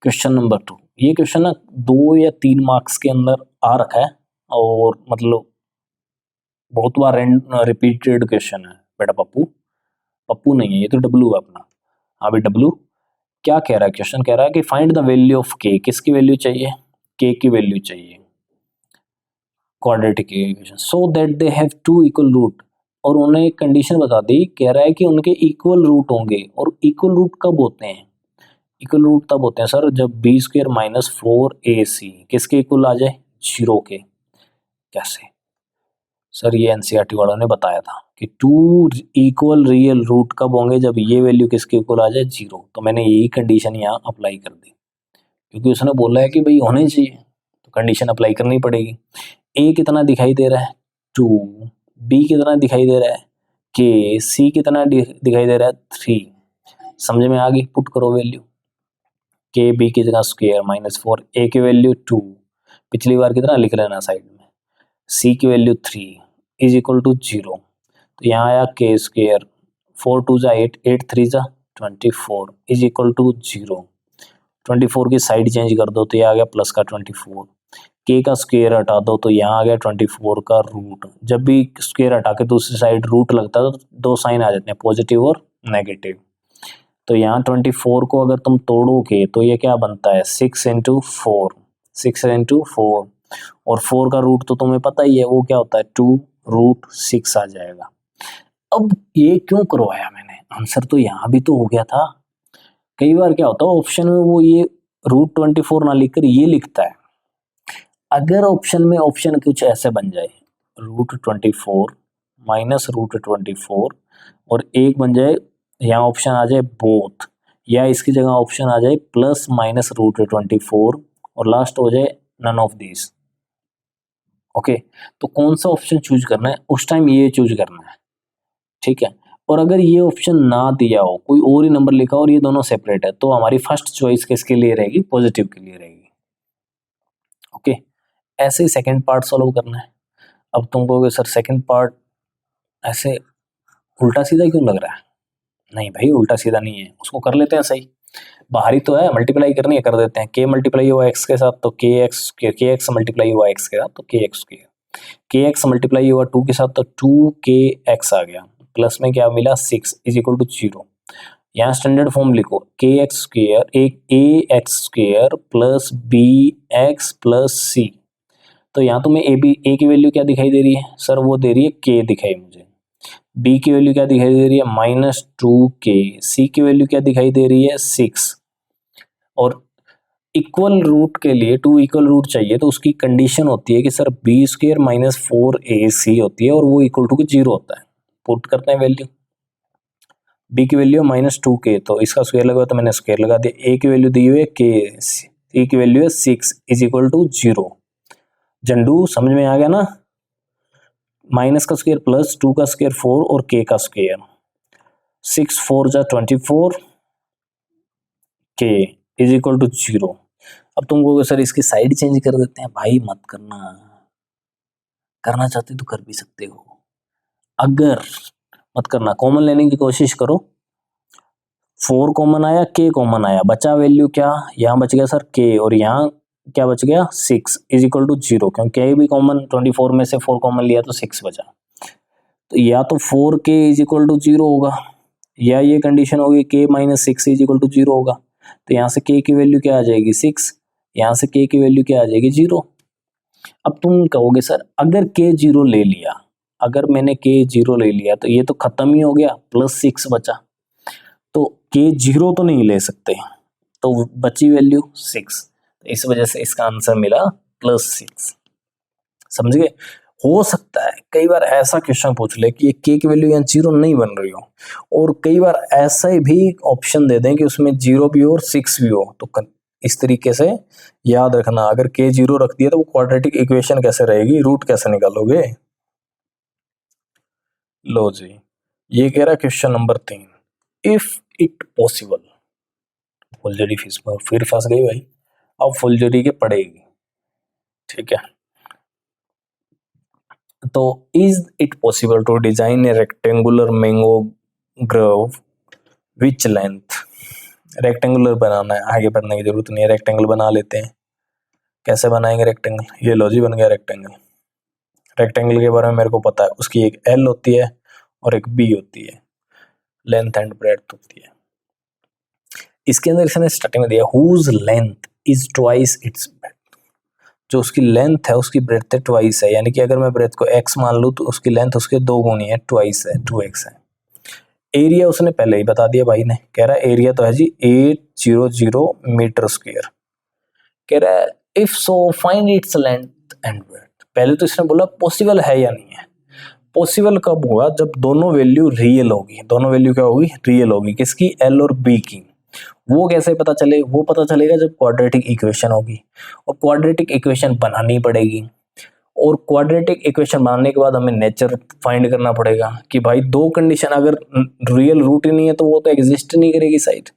क्वेश्चन नंबर 2, ये क्वेश्चन ना 2 या 3 मार्क्स के अंदर आ रखा है और मतलब बहुत बार रिपीटेड क्वेश्चन है बेटा। पप्पू पप्पू नहीं है ये तो डब्लू है अपना। हाँ भाई डब्लू, क्या कह रहा है क्वेश्चन? कह रहा है कि फाइंड द वैल्यू ऑफ के। किसकी वैल्यू चाहिए? के की वैल्यू चाहिए quadratic equation so that they have two equal root. और उन्हें एक कंडीशन बता दी, कह रहा है कि उनके इक्वल रूट होंगे। और इक्वल रूट कब होते हैं? इक्वल रूट तब होते हैं सर जब बी स्क्र माइनस 4ac किसके इक्वल आ जाए? 0 के। कैसे सर? ये एनसीईआरटी वालों ने बताया था कि 2 इक्वल रियल रूट कब होंगे? जब ये वैल्यू किसके इक्वल आ जाए? 0। तो मैंने यही कंडीशन यहाँ अप्लाई कर दी क्योंकि उसने बोला है कि भाई होने चाहिए, तो कंडीशन अप्लाई करनी पड़ेगी। ए कितना दिखाई दे रहा है? 2। बी कितना दिखाई दे रहा है? के। सी कितना दिखाई दे रहा है? 3। समझ में आ गई? पुट करो वैल्यू। के बी की जगह स्क्वायर माइनस 4, ए की वैल्यू 2, पिछली बार कितना लिख लेना साइड में, सी की वैल्यू 3 इज इक्वल टू 0। तो यहाँ आया के स्क्वायर, 4 2 जा 8, 8 3 जा 24 इज इक्वल टू 0। 24 की साइड चेंज कर दो तो ये आ गया प्लस का 24। के का स्क्वायर हटा दो तो यहाँ आ गया 24 का रूट। जब भी स्क्वायर हटा के दूसरी साइड रूट लगता है तो 2 साइन आ जाते हैं, पॉजिटिव और नेगेटिव। तो यहाँ 24 को अगर तुम तोड़ोगे तो ये क्या बनता है? 6 इंटू 4, 6 इंटू 4। और 4 का रूट तो तुम्हें पता ही है वो क्या होता है? 2√6 आ जाएगा। अब ये क्यों करवाया मैंने? आंसर तो यहाँ भी तो हो गया था। कई बार क्या होता है ऑप्शन में वो ये √24 ना लिखकर ये लिखता है। अगर ऑप्शन में ऑप्शन कुछ ऐसे बन जाए, √24 माइनस √24 और एक बन जाए, यहाँ ऑप्शन आ जाए बोथ, या इसकी जगह ऑप्शन आ जाए प्लस माइनस √24 और लास्ट हो जाए नन ऑफ दिस। ओके, तो कौन सा ऑप्शन चूज करना है? उस टाइम ये चूज करना है, ठीक है। और अगर ये ऑप्शन ना दिया हो, कोई और ही नंबर लिखा हो और ये दोनों सेपरेट है, तो हमारी फर्स्ट चॉइस किसके लिए रहेगी? पॉजिटिव के लिए रहेगी। ओके, ऐसे ही सेकंड पार्ट सॉल्व करना है। अब तुम कहोगे सर सेकंड पार्ट ऐसे उल्टा सीधा क्यों लग रहा है? नहीं भाई उल्टा सीधा नहीं है, उसको कर लेते हैं सही। बाहरी तो है, मल्टीप्लाई करनी है, कर देते हैं। के मल्टीप्लाई हुआ एक्स के साथ तो के एक्स मल्टीप्लाई हुआ एक्स के साथ तो के एक्स के एक्स मल्टीप्लाई हुआ 2 के साथ तो 2kx आ गया। प्लस में क्या मिला? 6 इज इक्वल टू 0। यहाँ स्टैंडर्ड फॉर्म लिखो, के एक्स स्क्र एक A X square plus B X plus C. तो यहाँ तुम्हें ए की वैल्यू क्या दिखाई दे रही है? सर वो दे रही है के दिखाई मुझे। बी की वैल्यू क्या दिखाई दे रही है? -2k। सी की वैल्यू क्या दिखाई दे रही है? 6। और इक्वल रूट के लिए 2 इक्वल रूट चाहिए तो उसकी कंडीशन होती है कि sir B square minus 4ac होती है और वो इक्वल टू 0 होता है। पुट करते हैं वैल्यू। बी की वैल्यू -2k, तो इसका स्क्वायर लगा तो मैंने स्क्वायर लगा दिया। ए की वैल्यू दी हुई है के, सी की वैल्यू है 6 इज इक्वल टू 0। जंडू समझ में आ गया ना? माइनस का स्क्वायर प्लस 2 का स्क्वायर 4 और के का स्क्वायर, 6 4 जा 24 के इज इक्वल टू 0। अब तुम कहोगे सर इसकी साइड चेंज कर देते हैं। भाई मत करना, करना चाहते तो कर भी सकते हो, अगर मत करना। कॉमन लेने की कोशिश करो। 4 कॉमन आया, के कॉमन आया, बचा वैल्यू क्या? यहाँ बच गया सर के, और यहाँ क्या बच गया? 6 इज इक्वल टू 0, क्योंकि के भी कॉमन, 24 में से 4 कॉमन लिया तो 6 बचा। तो या तो 4k इज इक्वल टू 0 होगा, या ये कंडीशन होगी k minus 6 is equal to 0 होगा। तो यहाँ से k की वैल्यू क्या आ जाएगी? 6। यहाँ से k की वैल्यू क्या आ जाएगी? 0। अब तुम कहोगे सर अगर k 0 ले लिया, अगर मैंने k 0 ले लिया तो ये तो खत्म ही हो गया, +6 बचा। तो k 0 तो नहीं ले सकते, तो बची वैल्यू 6। इस वजह से इसका आंसर मिला +6। समझ गए? हो सकता है कई बार ऐसा क्वेश्चन पूछ ले कि ये k की वैल्यू यहाँ 0 नहीं बन रही हो, और कई बार ऐसा भी ऑप्शन दे दें कि उसमें 0 भी हो और 6 भी हो। तो इस तरीके से याद रखना, अगर k 0 रख दिया तो वो क्वाड्रेटिक इक्वेशन कैसे रहेगी, रूट कैसे निकालोगे। लो जी, ये कह रहा है question number 3, if it possible. फुलझड़ी फीस पर फिर फंस गई भाई, अब फुलझड़ी के पड़ेगी, ठीक है। तो is it possible to design a rectangular mango grove which length, rectangular बनाना है, आगे बढ़ने की जरूरत नहीं है, रेक्टेंगल बना लेते हैं। कैसे बनाएंगे रेक्टेंगल? ये लो जी, बन गया रेक्टेंगल। रेक्टेंगल के बारे में मेरे को पता है, उसकी एक एल होती है और एक बी होती है, लेंथ एंड ब्रेड्थ होती है। इसके अंदर इसने स्टार्टिंग में दिया whose length is twice its breadth, जो उसकी लेंथ है उसकी ब्रेड्थ है ट्वाइस है, यानी कि अगर मैं ब्रेड्थ को x मान लूँ तो उसकी लेंथ उसके 2 गुनी है, ट्वाइस है, 2x है। एरिया उसने पहले ही बता दिया भाई ने, कह रहा है एरिया तो है जी 800 मीटर स्क्वायर। कह रहा है if so find its length and breadth. पहले तो इसने बोला पॉसिबल है या नहीं है। पॉसिबल कब होगा? जब दोनों वैल्यू रियल होगी। दोनों वैल्यू क्या होगी? रियल होगी। किसकी? एल और बी की। वो कैसे पता चले? वो पता चलेगा जब क्वाड्रेटिक इक्वेशन होगी, और क्वाड्रेटिक इक्वेशन बनानी पड़ेगी, और क्वाड्रेटिक इक्वेशन बनाने के बाद हमें नेचर फाइंड करना पड़ेगा कि भाई दो कंडीशन, अगर रियल रूट ही नहीं है तो वो तो एग्जिस्ट नहीं करेगी साइड।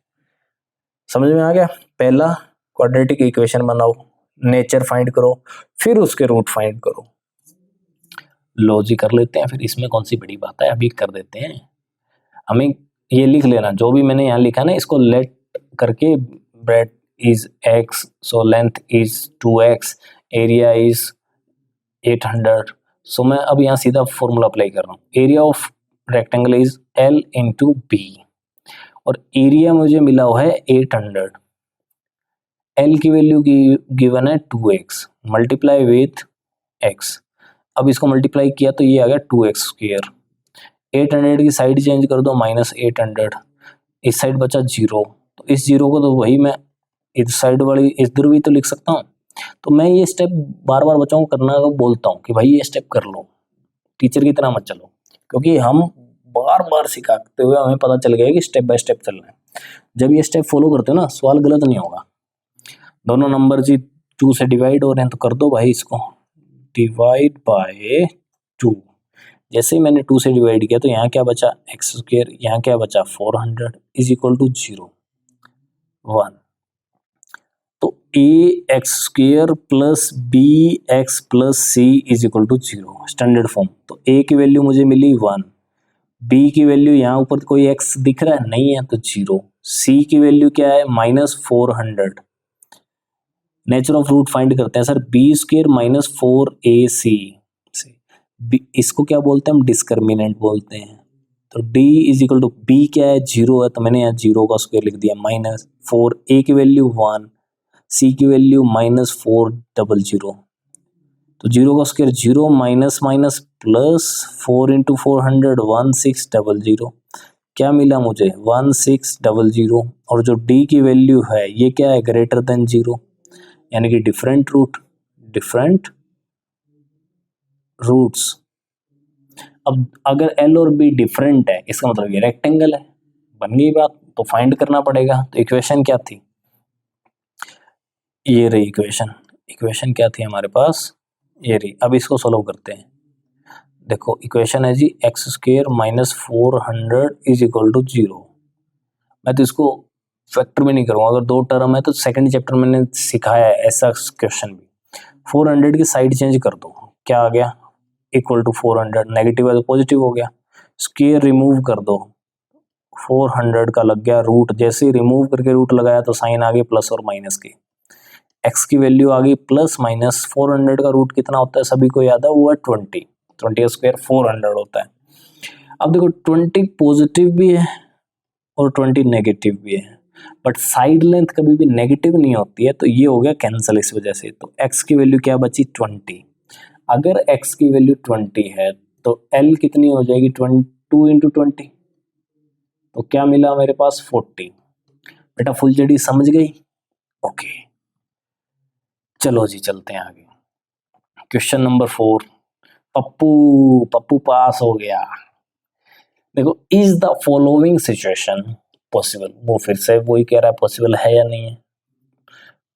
समझ में आ गया? पहला क्वाड्रेटिक इक्वेशन बनाओ, नेचर फाइंड करो, फिर उसके रूट फाइंड करो। लो जी कर लेते हैं फिर, इसमें कौन सी बड़ी बात है, अभी कर देते हैं। हमें ये लिख लेना, जो भी मैंने यहाँ लिखा ना इसको लेट करके, breadth is x, so length is 2x, area is 800। So मैं अब यहाँ सीधा फॉर्मूला अप्लाई कर रहा हूँ। Area of rectangle is L into B, और एरिया मुझे मिला हुआ है 800। L की वैल्यू गिवन है 2x, मल्टीप्लाई विथ x। अब इसको मल्टीप्लाई किया तो ये आ गया 2x स्क्वायर। 800 की साइड चेंज कर दो, -800, इस साइड बचा 0, तो इस 0 को तो वही मैं इस साइड वाली इधर भी तो लिख सकता हूँ। तो मैं ये स्टेप बार बार बच्चों को करना बोलता हूँ कि भाई ये स्टेप कर लो, टीचर की तरह मत चलो, क्योंकि हम बार बार सिखाते हुए हमें पता चल गया कि स्टेप बाय स्टेप चलना है। जब ये स्टेप फॉलो करते हो ना, सवाल गलत नहीं होगा। दोनों नंबर जी 2 से डिवाइड हो रहे हैं तो कर दो भाई इसको, डिवाइड बाय 2। जैसे ही मैंने 2 से डिवाइड किया तो यहाँ क्या बचा? एक्स स्क्वायर, यहाँ क्या बचा? 400 इज इक्वल टू 0, 1। तो A X square plus B X plus C is equal to 0, standard form. तो ए की वैल्यू मुझे मिली 1, बी की वैल्यू यहाँ ऊपर कोई एक्स दिख रहा है? नहीं है, तो 0। सी की वैल्यू क्या है? -400। नेचर ऑफ रूट फाइंड करते हैं सर, बी स्क्वायर -4ac, इसको क्या बोलते हैं हम? डिस्क्रिमिनेंट बोलते हैं। तो d is equal to B क्या है? 0 है, तो मैंने यहाँ 0 का स्क्वायर लिख दिया, -4, a की वैल्यू 1, c की वैल्यू -400। तो 0 का square 0, minus minus plus 4 into 400, 1600। क्या मिला मुझे? 1600। और जो d की वैल्यू है ये क्या है? ग्रेटर देन 0, यानी कि डिफरेंट रूट्स। अब अगर L और B डिफरेंट है, इसका मतलब ये रेक्टेंगल है। बन गई बात, तो फाइंड करना पड़ेगा। तो इक्वेशन क्या थी? ये रही इक्वेशन क्या थी हमारे पास? ये रही। अब इसको सोल्व करते हैं। देखो इक्वेशन है G X square -400 is equal to 0। मैं तो इसको फैक्टर में नहीं करूँगा, अगर 2 टर्म है तो सेकंड चैप्टर में मैंने सिखाया है ऐसा क्वेश्चन भी। 400 की साइड चेंज कर दो, क्या आ गया? इक्वल टू 400, नेगेटिव है तो पॉजिटिव हो गया। स्क्वायर रिमूव कर दो, 400 का लग गया रूट। जैसे ही रिमूव करके रूट लगाया तो साइन आ गई प्लस और माइनस की। एक्स की वैल्यू आ गई प्लस माइनस। 400 का रूट कितना होता है सभी को याद है? वो है 20 का स्क्वायर 400 होता है। अब देखो 20 पॉजिटिव भी है और 20 नेगेटिव भी है, बट साइड लेंथ कभी भी नेगेटिव नहीं होती है, तो ये हो गया कैंसिल इस वजह से। तो x की वैल्यू क्या बची? 20। अगर x की वैल्यू 20 है तो L कितनी हो जाएगी? 2 इंटू 20, तो क्या मिला मेरे पास? 40। बेटा फुल जेडी समझ गई? ओके, चलो जी चलते हैं आगे। क्वेश्चन नंबर 4, पप्पू पास हो गया। देखो, is the following situation possible? वो फिर से वही कह रहा है पॉसिबल है या नहीं है।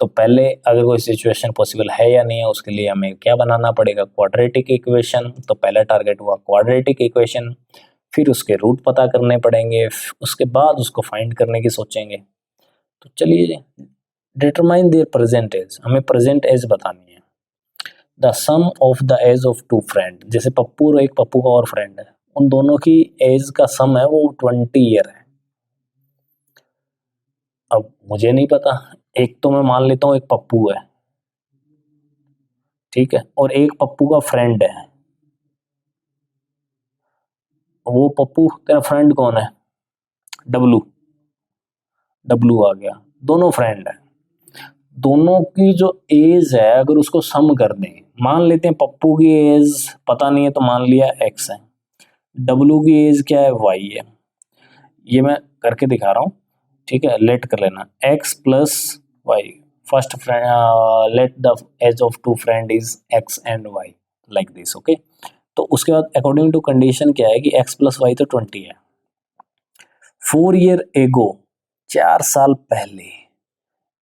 तो पहले अगर कोई सिचुएशन पॉसिबल है या नहीं है उसके लिए हमें क्या बनाना पड़ेगा? Quadratic equation. तो पहला टारगेट हुआ क्वाड्रेटिक इक्वेशन, फिर उसके रूट पता करने पड़ेंगे, उसके बाद उसको फाइंड करने की सोचेंगे। तो चलिए, डिटरमाइन देयर प्रेजेंट एज, हमें प्रेजेंट एज बतानी है। The sum of the age of 2 friend, जैसे पप्पू और एक पप्पू का और फ्रेंड है, उन दोनों की एज का सम है वो 20 ईयर है। अब मुझे नहीं पता, एक तो मैं मान लेता हूँ एक पप्पू है, ठीक है, और एक पप्पू का फ्रेंड है। वो पप्पू तेरा फ्रेंड कौन है? डब्लू। डब्लू आ गया, दोनों फ्रेंड है। दोनों की जो एज है अगर उसको सम कर दें, मान लेते हैं पप्पू की एज पता नहीं है तो मान लिया एक्स है, डब्लू की एज क्या है? वाई है। ये मैं करके दिखा रहा हूँ, ठीक है, लेट कर लेना X plus Y. First friend, let the age of two friend is X and Y, like this, okay. तो उसके बाद अकॉर्डिंग टू कंडीशन क्या है कि एक्स प्लस वाई तो 20 है। 4 ईयर एगो, 4 साल पहले,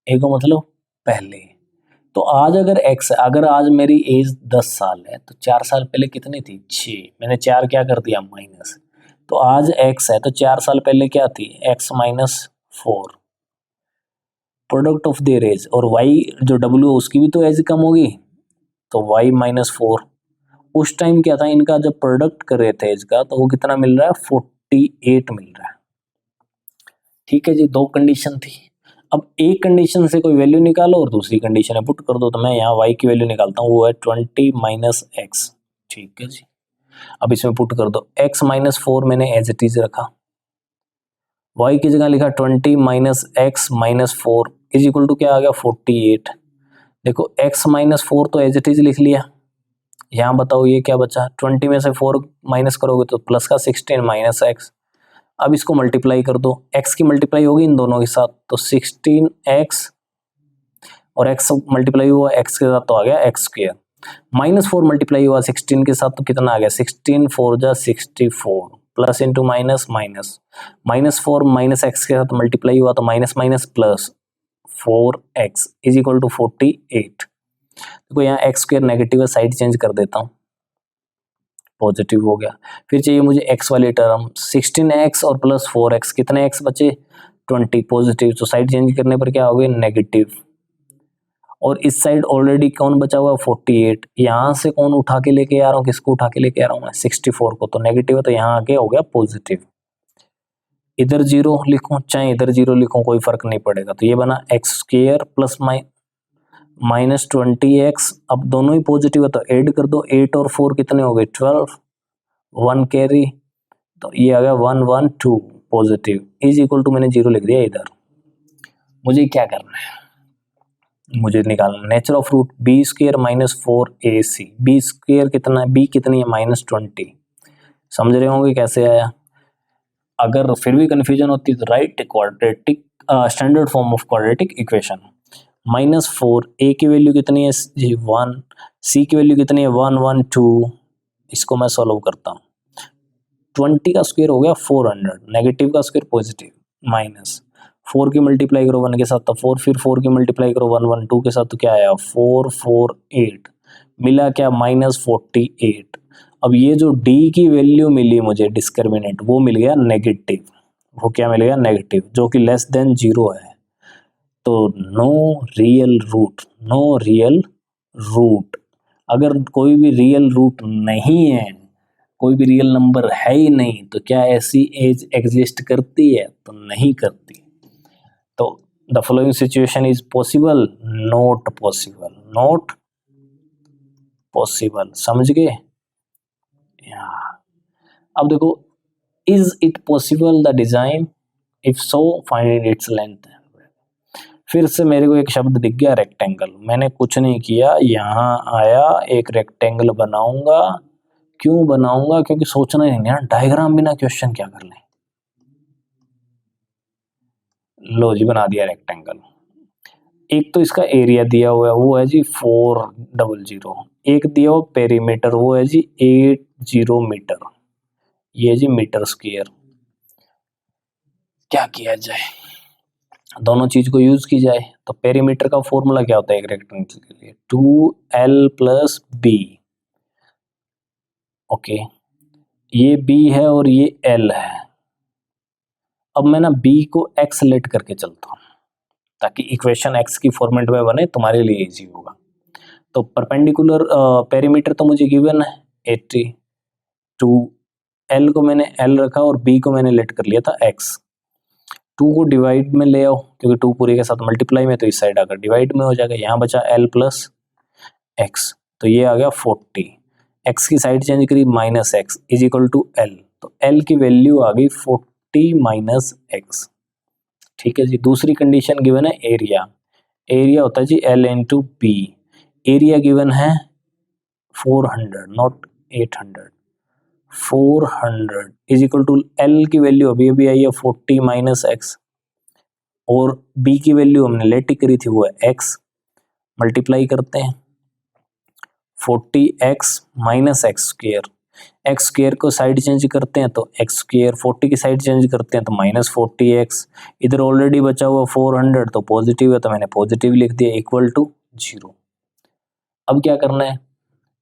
एगो मतलब पहले। तो आज अगर एक्स, अगर आज मेरी एज 10 साल है तो 4 साल पहले कितनी थी? 6। मैंने 4 क्या कर दिया? माइनस। तो आज एक्स है तो 4 साल पहले क्या थी? X minus 4, product of their age. और वाई जो डब्ल्यू है उसकी भी तो एज कम होगी, तो वाई माइनस 4। उस टाइम क्या था, इनका जब प्रोडक्ट कर रहे थे एज का, तो वो कितना मिल रहा है? 48 मिल रहा है। ठीक है जी, दो कंडीशन थी। अब एक कंडीशन से कोई वैल्यू निकालो और दूसरी कंडीशन है पुट कर दो। तो मैं यहाँ y की वैल्यू निकालता हूँ, वो है 20 माइनस एक्स। ठीक है जी, अब इसमें पुट कर दो। x माइनस 4 मैंने एज इट इज रखा, y की जगह लिखा 20 minus X minus 4 is equal to क्या आ गया? 48। देखो x माइनस 4 तो एज इट इज लिख लिया। यहाँ बताओ ये क्या बचा? 20 में से 4 माइनस करोगे तो प्लस का 16 माइनस एक्स। अब इसको मल्टीप्लाई कर दो, x की मल्टीप्लाई होगी इन दोनों के साथ, तो 16x और x मल्टीप्लाई हुआ x के साथ तो आ गया एक्स स्क्वायर। माइनस 4 मल्टीप्लाई हुआ 16 के साथ तो कितना आ गया? 16 4 जा 64, plus into minus minus, minus 4 minus X के साथ मल्टीप्लाई हुआ तो minus minus plus 4x is equal to 48। देखो यहाँ एक्स स्क्वायर नेगेटिव है, साइड चेंज कर देता हूँ, पॉजिटिव हो गया। फिर चाहिए मुझे x वाली टर्म, 16x और प्लस 4x, कितने x बचे? 20, पॉजिटिव, तो साइड चेंज करने पर क्या हो गया? नेगेटिव। और इस साइड ऑलरेडी कौन बचा हुआ? 48। यहाँ से कौन उठा के लेके आ रहा हूँ? किसको उठा के लेके आ रहा हूँ मैं? 64 को, तो नेगेटिव है तो यहाँ आके हो गया पॉजिटिव। इधर 0 लिखूं चाहे इधर 0 लिखूं, कोई फर्क नहीं पड़ेगा। तो ये बना x square plus minus 20x। अब दोनों ही पॉजिटिव है तो ऐड कर दो, 8 और 4 कितने हो गए? 12, 1 कैरी, तो ये आ गया 1 1 2 पॉजिटिव इज इक्वल टू, मैंने 0 लिख दिया इधर। मुझे क्या करना है? मुझे निकालना nature of root B square minus 4ac। B square कितना है? बी कितनी है? माइनस 20। समझ रहे होंगे कैसे आया। अगर फिर भी कंफ्यूजन होती तो right quadratic standard form of quadratic equation. Minus 4, ए की वैल्यू कितनी है जी? 1, सी की वैल्यू कितनी है? 1 1 2। इसको मैं सॉल्व करता हूँ, 20 का स्क्वायर हो गया 400, नेगेटिव का स्क्वायर पॉजिटिव, माइनस 4 की मल्टीप्लाई करो 1 के साथ तो 4, फिर 4 की मल्टीप्लाई करो 1 1 2 के साथ तो क्या आया? 4 4 8, मिला क्या? माइनस 48। अब ये जो d की वैल्यू मिली मुझे डिस्क्रिमिनेंट, वो मिल गया नेगेटिव। वो क्या मिल गया? नेगेटिव, जो कि लेस देन 0 है। तो no real root, no real root. अगर कोई भी रियल रूट नहीं है, कोई भी रियल नंबर है ही नहीं, तो क्या ऐसी एज एग्जिस्ट करती है? तो नहीं करती। तो the following situation is possible, not possible, not possible. समझ गए? अब देखो, is it possible the design? If so find its length. फिर से मेरे को एक शब्द दिख गया, रेक्टेंगल। मैंने कुछ नहीं किया, यहाँ आया एक रेक्टेंगल बनाऊंगा। क्यों बनाऊंगा? क्योंकि सोचना ही नहीं, डायग्राम बिना क्वेश्चन क्या कर लें। लो जी, बना दिया रेक्टेंगल। एक तो इसका एरिया दिया हुआ है, वो है जी 400। एक दिया हुआ पेरीमीटर, वो है जी 80 मीटर। ये जी मीटर स्क्वायर। क्या किया जाए? दोनों चीज को यूज की जाए। तो पेरीमीटर का फॉर्मूला क्या होता है एक रेक्टेंगल के लिए? 2l plus B. ओके, ये b है और ये l है। अब मैं ना b को x लेट करके चलता हूँ ताकि इक्वेशन x की फॉर्मेट में बने, तुम्हारे लिए इजी होगा। तो परपेंडिकुलर पेरीमीटर तो मुझे गिवन है 80, 2l को मैंने l रखा और b को मैंने लेट कर लिया था x। 2 को डिवाइड में ले आओ, क्योंकि 2 पूरे के साथ मल्टीप्लाई में, तो इस साइड आकर डिवाइड में हो जाएगा। यहाँ बचा l प्लस एक्स, तो ये आ गया 40। x की साइड चेंज करी minus X is equal to L, तो l की वैल्यू आ गई 40 माइनस एक्स। ठीक है जी। दूसरी कंडीशन गिवन है एरिया। एरिया होता है जी l into B. Area given है 400 not 800। 400 is equal to L की वैल्यू अभी अभी आई है 40 माइनस एक्स, और बी की वैल्यू हमने लेट करी थी वो है एक्स। मल्टीप्लाई करते हैं 40x minus x square, x square को साइड चेंज करते हैं तो एक्स स्क्वेयर, 40 की साइड चेंज करते हैं तो माइनस 40x। इधर ऑलरेडी बचा हुआ 400 तो पॉजिटिव है, तो मैंने पॉजिटिव लिख दिया इक्वल टू 0। अब क्या करना है,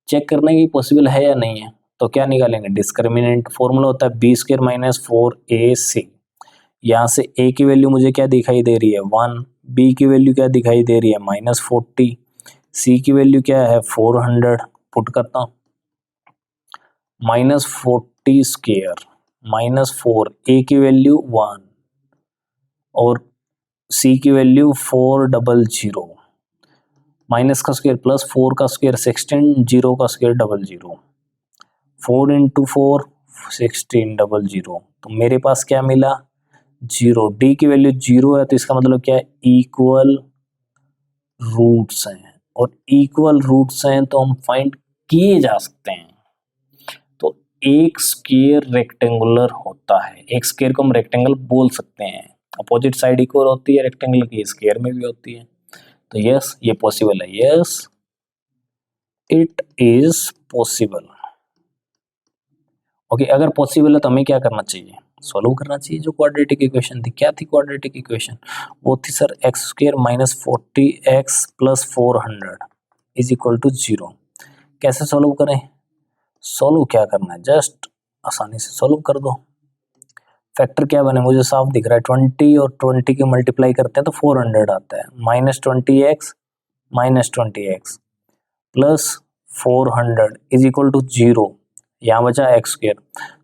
चेक करना है कि पॉसिबल है या नहीं है। तो क्या निकालेंगे, डिस्क्रिमिनेंट। फॉर्मूला होता है बी स्क्वेयर माइनस 4ac। यहाँ से a की वैल्यू मुझे क्या दिखाई दे रही है 1, b की वैल्यू क्या दिखाई दे रही है माइनस 40, c की वैल्यू क्या है 400। पुट करता हूँ माइनस 40 स्क्वेयर माइनस 4, a की वैल्यू 1 और c की वैल्यू 400, माइनस का स्क्वायर प्लस 4 का स्क्वायर 16, 0 का स्क्वायर 00, 4 इंटू 4 1600। तो मेरे पास क्या मिला 0। डी की वैल्यू 0 है, तो इसका मतलब क्या है इक्वल रूट्स हैं, और इक्वल रूट्स हैं तो हम फाइंड किए जा सकते हैं। तो एक स्क्वायर रेक्टेंगुलर होता है, एक स्क्वायर को हम रेक्टेंगल बोल सकते हैं। अपोजिट साइड इक्वल होती है रेक्टेंगल की, स्क्वायर में भी होती है। तो यस ये पॉसिबल है, yes it is possible. Okay, अगर पॉसिबल है तो हमें क्या करना चाहिए, सॉल्व करना चाहिए। जो क्वाड्रेटिक इक्वेशन थी, क्या थी क्वाड्रेटिक इक्वेशन, वो थी sir X square minus 40x plus 400 is equal to 0। कैसे सॉल्व करें, सॉल्व क्या करना है, जस्ट आसानी से सॉल्व कर दो। फैक्टर क्या बने मुझे साफ दिख रहा है, 20 और 20 के मल्टीप्लाई करते हैं तो 400 आता है, minus 20x plus 400 is equal to 0। यहाँ बचा एक्स स्क्वायर,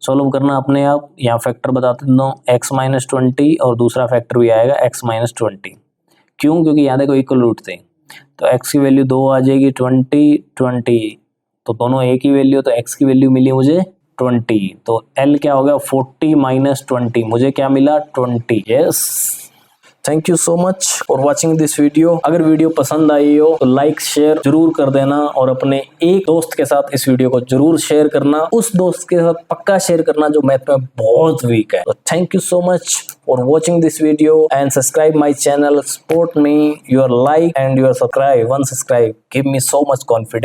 सॉल्व करना अपने आप। यहाँ फैक्टर बताते दो, x माइनस 20 और दूसरा फैक्टर भी आएगा x माइनस 20। क्यों, क्योंकि यहाँ देखो इक्वल रूट थे, तो x की वैल्यू 2 आ जाएगी, 20 तो दोनों एक ही वैल्यू, तो x की वैल्यू मिली मुझे 20, तो L क्या हो गया 40 माइनस 20, मुझे क्या मिला 20। Yes, thank you so much for watching this video. अगर वीडियो पसंद आई हो तो लाइक शेयर जरूर कर देना, और अपने एक दोस्त के साथ इस वीडियो को जरूर शेयर करना। उस दोस्त के साथ पक्का शेयर करना जो मैथ में बहुत वीक है। तो thank you so much for watching this video and subscribe my channel, support me, your like and your subscribe, one subscribe give me so much confidence.